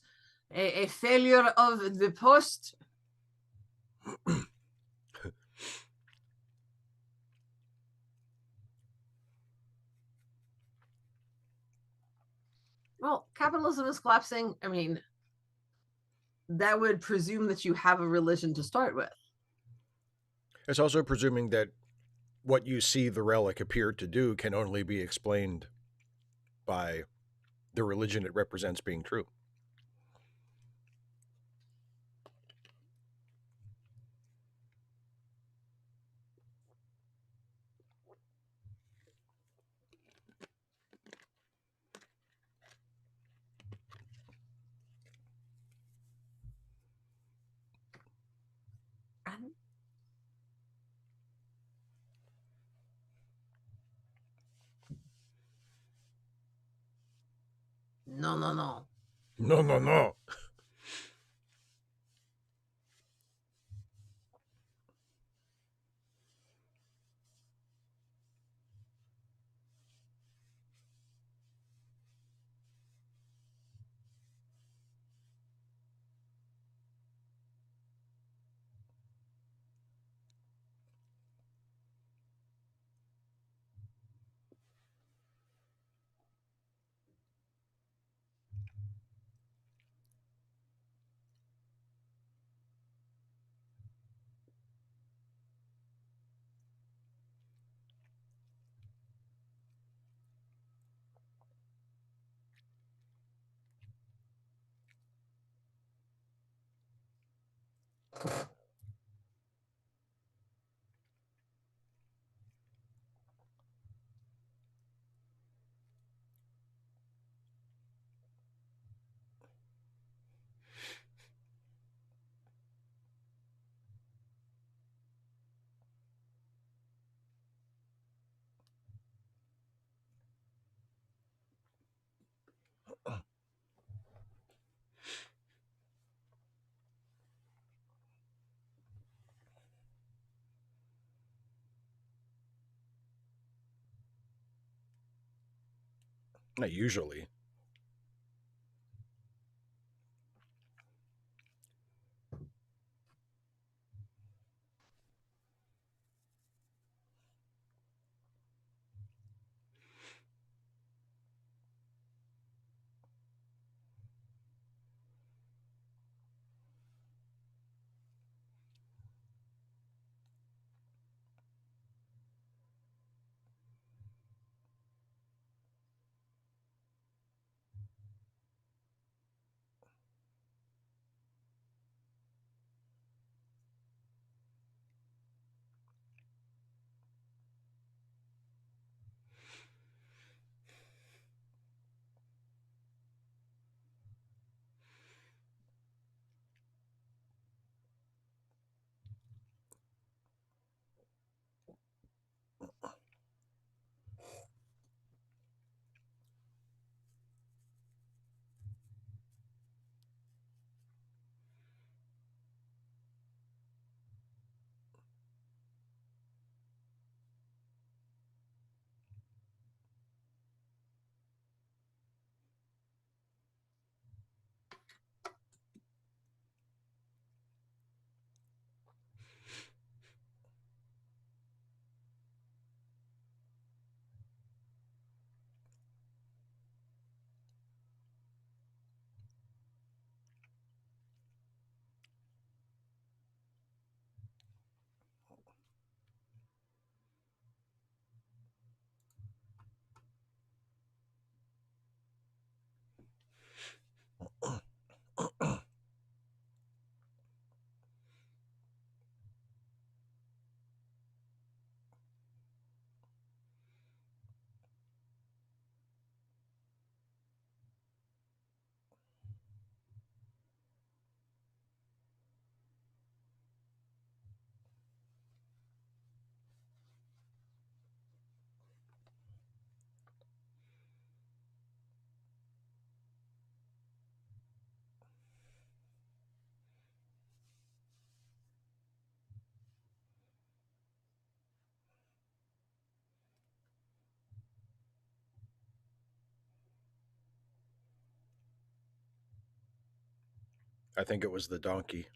a failure of the post? Well, capitalism is collapsing. I mean, that would presume that you have a religion to start with. It's also presuming that what you see the relic appear to do can only be explained by the religion it represents being true. And no, no, no. No, no, no. Not usually. I think it was the donkey.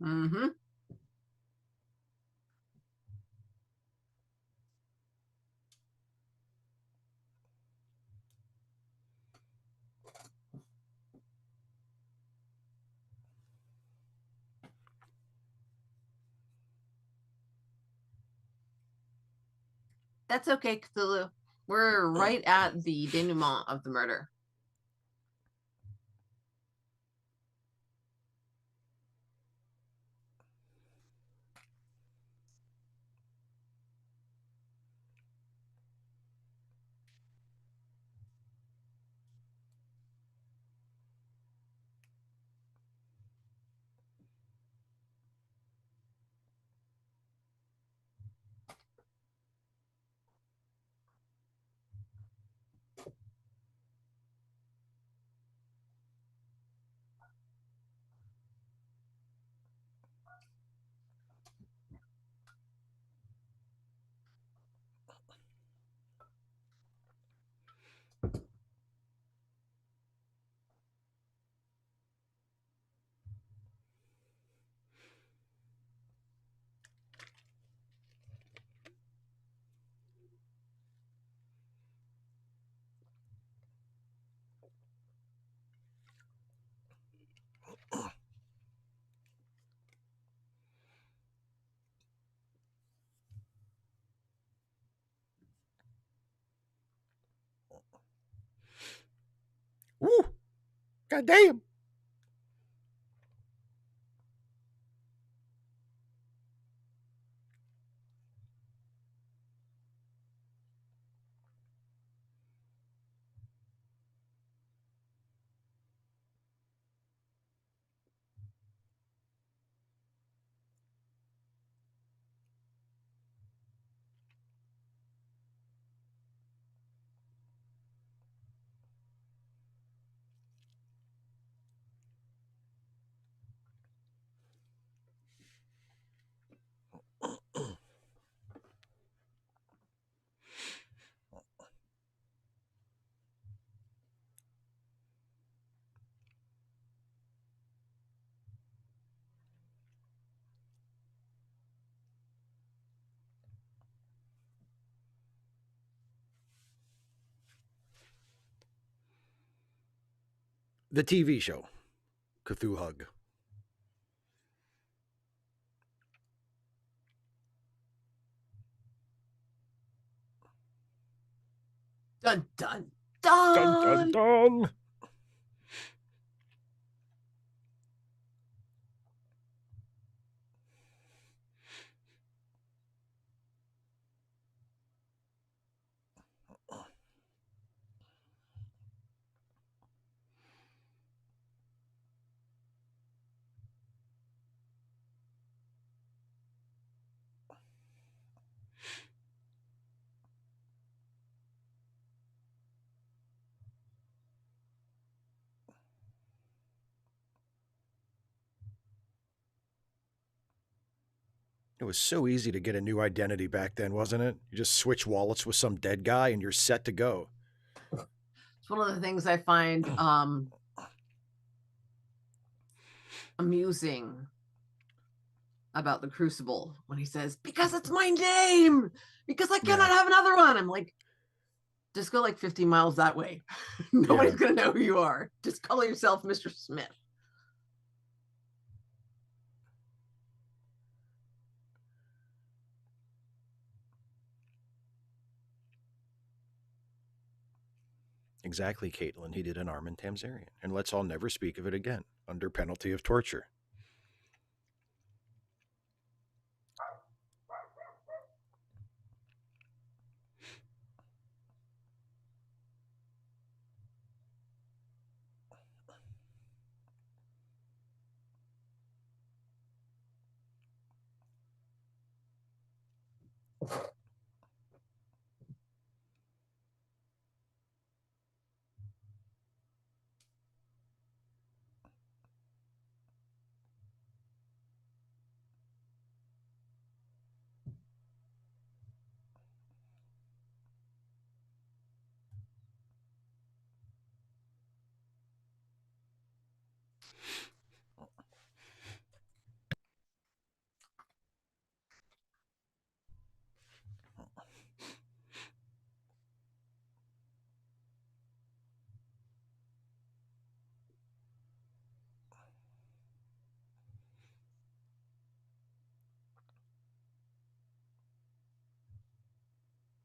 Mm-hmm. That's okay, Cthulhu. We're right at the denouement of the murder. Woo! God damn! The TV show, Cthulhu Hug. Dun dun Dun dun dun. dun! It was so easy to get a new identity back then, wasn't it? You just switch wallets with some dead guy and you're set to go. It's one of the things I find amusing about the Crucible when he says, because it's my name, because I cannot have another one. I'm like, just go like 50 miles that way. Nobody's going to know who you are. Just call yourself Mr. Smith. Exactly, Caitlin. He did an Armin Tamzarian. And let's all never speak of it again, under penalty of torture.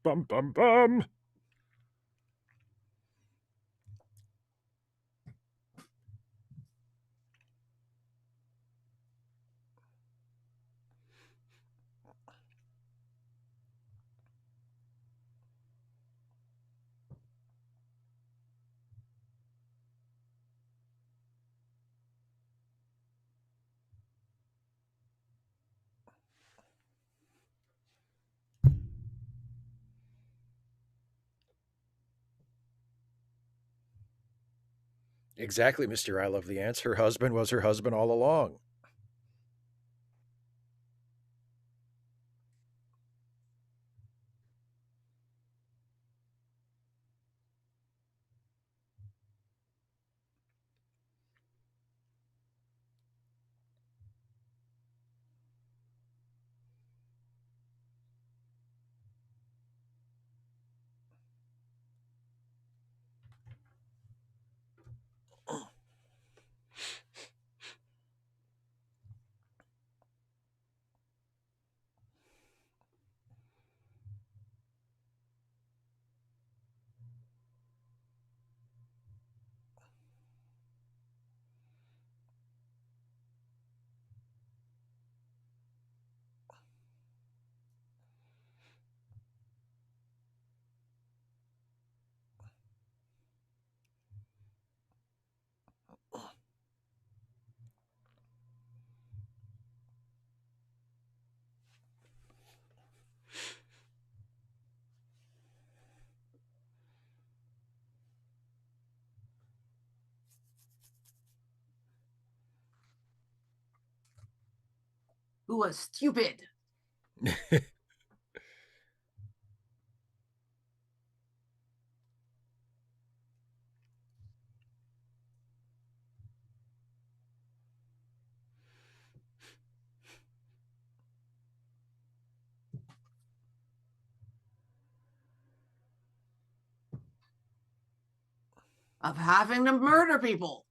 Bum, bum, bum. Exactly, Mr. I Love the Ants. Her husband was her husband all along. who was stupid. Of having to murder people.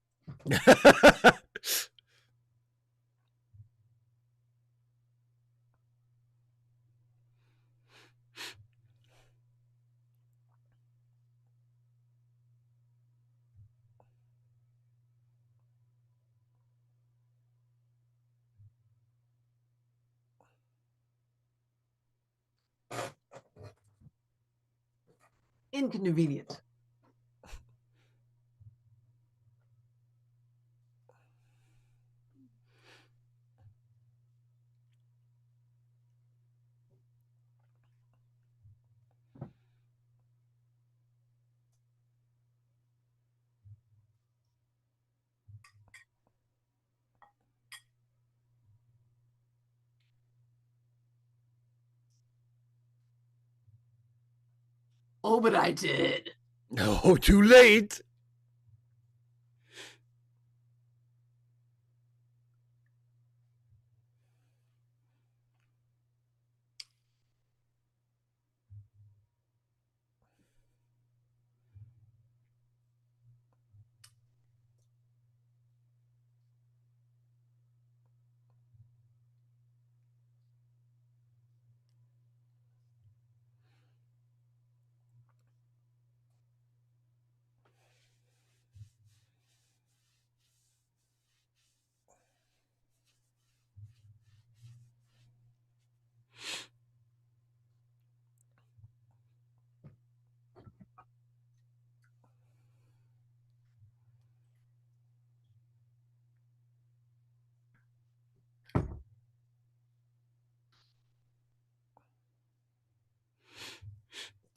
Inconvenient. Oh, but I did. Oh, too late.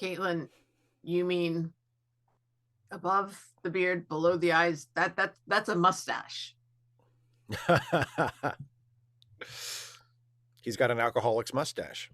Caitlin, you mean above the beard, below the eyes? That's a mustache. He's got an alcoholic's mustache.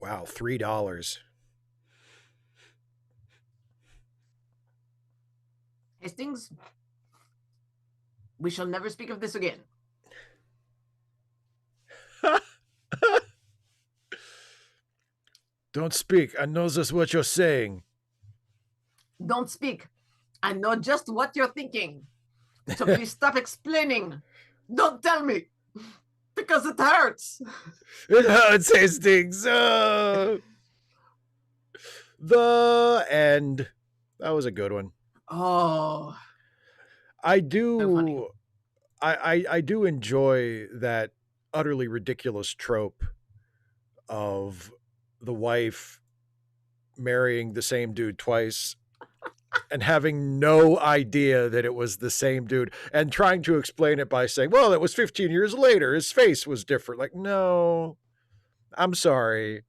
Wow, $3. Hastings, we shall never speak of this again. Don't speak. I know just what you're saying. Don't speak. I know just what you're thinking. So please stop explaining. Don't tell me. Because it hurts. It hurts, Hastings. The end. That was a good one. Oh, I so funny. do I do enjoy that utterly ridiculous trope of the wife marrying the same dude twice and having no idea that it was the same dude and trying to explain it by saying, well, it was 15 years later. His face was different. Like, no, I'm sorry.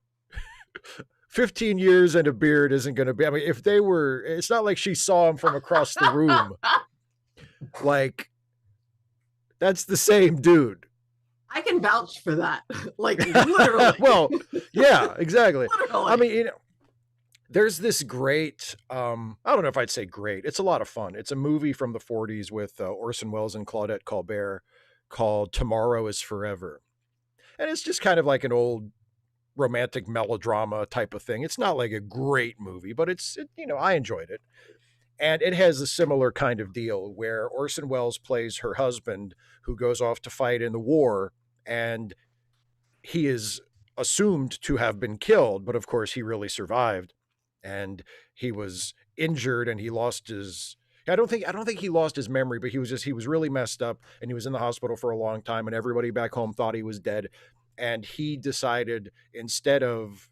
15 years and a beard isn't going to be. I mean, if they were, it's not like she saw him from across the room. Like, that's the same dude. I can vouch for that. Like, literally. Well, yeah, exactly. Literally. I mean, you know, there's this great, I don't know if I'd say great. It's a lot of fun. It's a movie from the 40s with Orson Welles and Claudette Colbert called Tomorrow is Forever. And it's just kind of like an old romantic melodrama type of thing. It's not like a great movie, but you know, I enjoyed it. And it has a similar kind of deal where Orson Welles plays her husband who goes off to fight in the war, and he is assumed to have been killed, but of course he really survived. And he was injured and he lost his I don't think he lost his memory, but he was really messed up and he was in the hospital for a long time and everybody back home thought he was dead. And he decided, instead of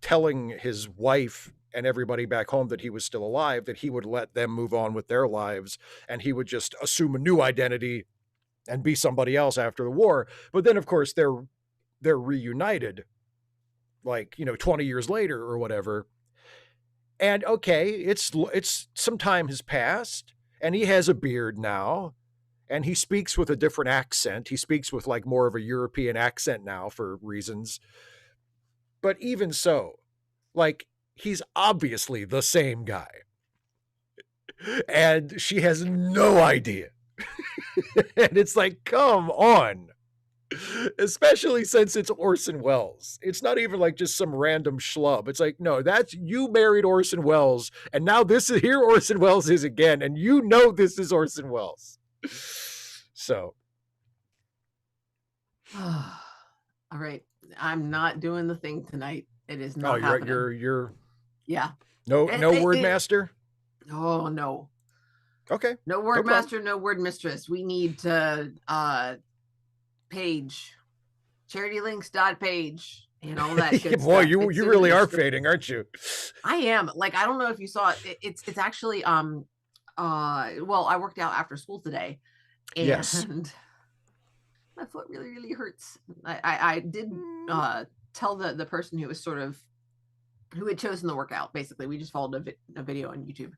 telling his wife and everybody back home that he was still alive, that he would let them move on with their lives and he would just assume a new identity and be somebody else after the war. But then of course they're reunited, like, you know, 20 years later or whatever. And okay, it's some time has passed and he has a beard now and he speaks with a different accent. He speaks with like more of a European accent now for reasons. But even so, like, he's obviously the same guy. And she has no idea. And it's like, come on. Especially since it's Orson Welles. It's not even like just some random schlub. It's like, no, that's, you married Orson Welles, and now this is, here Orson Welles is again, and you know this is Orson Welles. So. All right. I'm not doing the thing tonight. It is not happening. You're yeah. No word master? Oh no. Okay. No word master, no word mistress. We need to page charitylinks.page and all that good Boy, stuff. you really are fading, aren't you? I am. Like, I don't know if you saw it. It's actually well, I worked out after school today and yes. My foot really, really hurts. I did tell the person who was who had chosen the workout. Basically, we just followed a video on YouTube.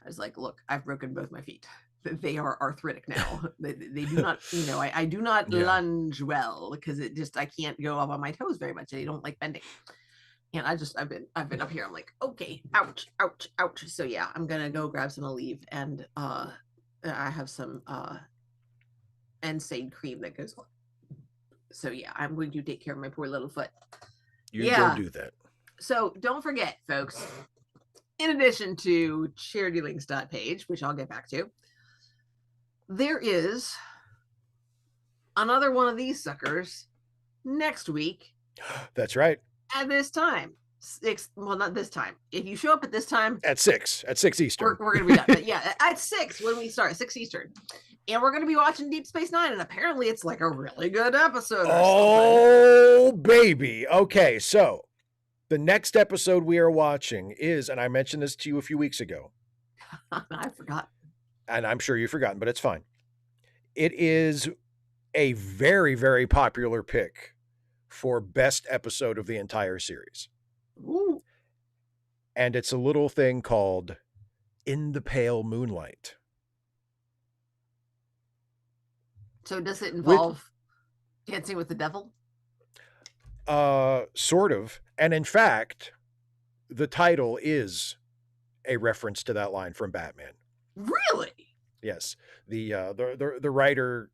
I was like, look, I've broken both my feet. They are arthritic now. they do not, you know, I do not lunge well because I can't go up on my toes very much. I don't like bending. And I've been up here. I'm like, okay, ouch, ouch, ouch. So yeah, I'm gonna go grab some Aleve, and I have some Ensign cream that goes on. So yeah, I'm going to take care of my poor little foot. You go do that. So don't forget, folks, in addition to charitylinks.page, which I'll get back to, there is another one of these suckers next week. That's right. At this time. Well, not this time. If you show up at this time. At 6 Eastern. We're going to be done. But yeah, at 6 when we start, 6 Eastern. And we're going to be watching Deep Space Nine. And apparently it's like a really good episode. Oh, baby. Okay, so the next episode we are watching is, and I mentioned this to you a few weeks ago. I forgot. And I'm sure you've forgotten, but it's fine. It is a very, very popular pick for best episode of the entire series. Ooh. And it's a little thing called In the Pale Moonlight. So does it involve dancing with the devil? Sort of. And in fact, the title is a reference to that line from Batman. Really? Yes. The writer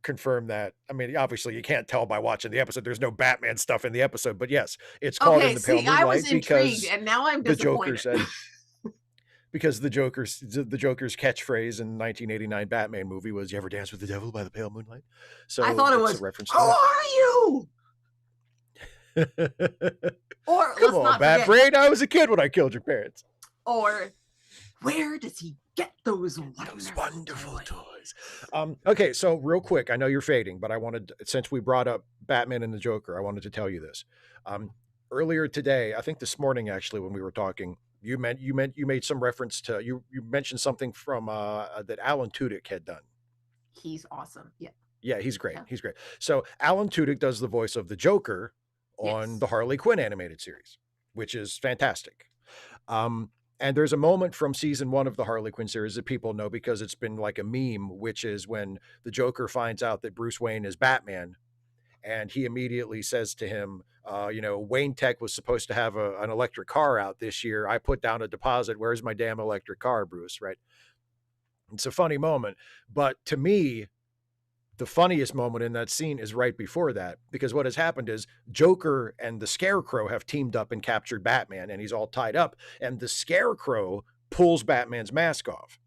confirmed that. I mean, obviously you can't tell by watching the episode. There's no Batman stuff in the episode, but yes, it's called In the Pale Moonlight. I was intrigued, and now I'm disappointed. The Joker said, because the Joker's catchphrase in 1989 Batman movie was, "You ever dance with the devil by the pale moonlight?" So I thought it was a reference. Who are you? Or come on, Bat Brain. I was a kid when I killed your parents. Or Where does he get those wonderful toys? Okay, so real quick, I know you're fading, but I wanted, since we brought up Batman and the Joker, I wanted to tell you this. Earlier today, I think this morning actually, when we were talking, you made some reference to, you mentioned something from that Alan Tudyk had done. He's awesome. Yeah. Yeah, he's great. Yeah. He's great. So Alan Tudyk does the voice of the Joker on Yes. the Harley Quinn animated series, which is fantastic. And there's a moment from season 1 of the Harley Quinn series that people know because it's been like a meme, which is when the Joker finds out that Bruce Wayne is Batman, and he immediately says to him, Wayne Tech was supposed to have an electric car out this year. I put down a deposit. Where's my damn electric car, Bruce? Right? It's a funny moment, but to me, the funniest moment in that scene is right before that, because what has happened is Joker and the Scarecrow have teamed up and captured Batman, and he's all tied up, and the Scarecrow pulls Batman's mask off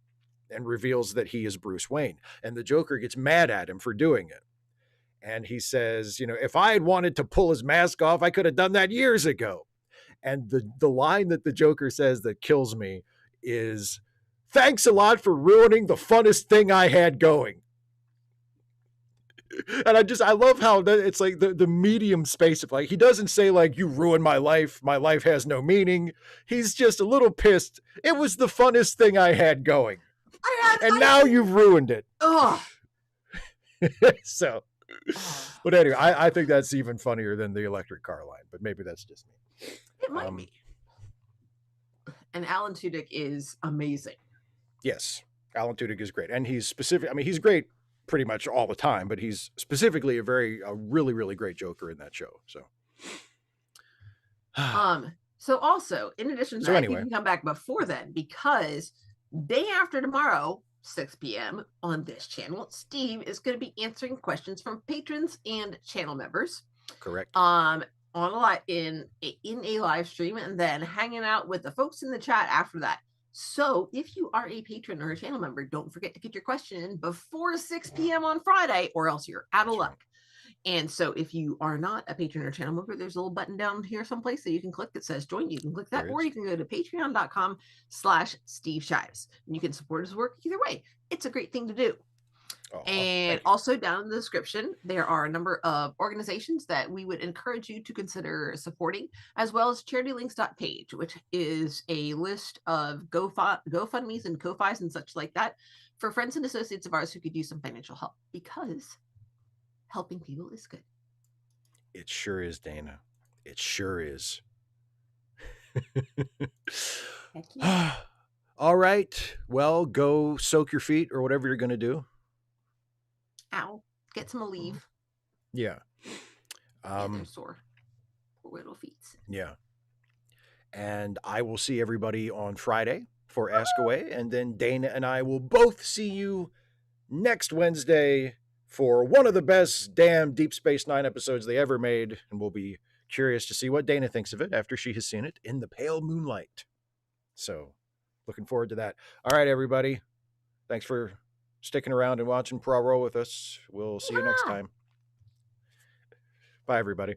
and reveals that he is Bruce Wayne, and the Joker gets mad at him for doing it. And he says, if I had wanted to pull his mask off, I could have done that years ago. And the line that the Joker says that kills me is, "Thanks a lot for ruining the funnest thing I had going." And I love how it's like the medium space of, like, he doesn't say like, "You ruined my life has no meaning." He's just a little pissed. It was the funnest thing I had going, and now you've ruined it. Oh. So, but anyway, I think that's even funnier than the electric car line, but maybe that's just me. It might be. And Alan Tudyk is amazing. Yes, Alan Tudyk is great, and he's specific. I mean, he's great pretty much all the time, but he's specifically a really, really great Joker in that show. So, so also, in addition to that, anyway, you can come back before then, because day after tomorrow, 6 p.m. on this channel, Steve is going to be answering questions from patrons and channel members. Correct. On in a live stream, and then hanging out with the folks in the chat after that. So if you are a patron or a channel member, don't forget to get your question in before 6 p.m. on Friday, or else you're out of luck. And so if you are not a patron or channel member, there's a little button down here someplace that you can click that says join. You can click that, or you can go to patreon.com/Steve Shives, and you can support his work either way. It's a great thing to do. Oh, and also down in the description, there are a number of organizations that we would encourage you to consider supporting, as well as charitylinks.page, which is a list of GoFundMes and Ko-Fis and such like that for friends and associates of ours who could use some financial help, because helping people is good. It sure is, Dana. It sure is. All right. Well, go soak your feet or whatever you're going to do. Ow. Get some Aleve. Yeah. They're sore. Poor little feet. Yeah. And I will see everybody on Friday for Ask Away. And then Dana and I will both see you next Wednesday for one of the best damn Deep Space Nine episodes they ever made. And we'll be curious to see what Dana thinks of it after she has seen it in the pale moonlight. So, looking forward to that. All right, everybody. Thanks for sticking around and watching Poirot with us. We'll see you next time. Bye, everybody.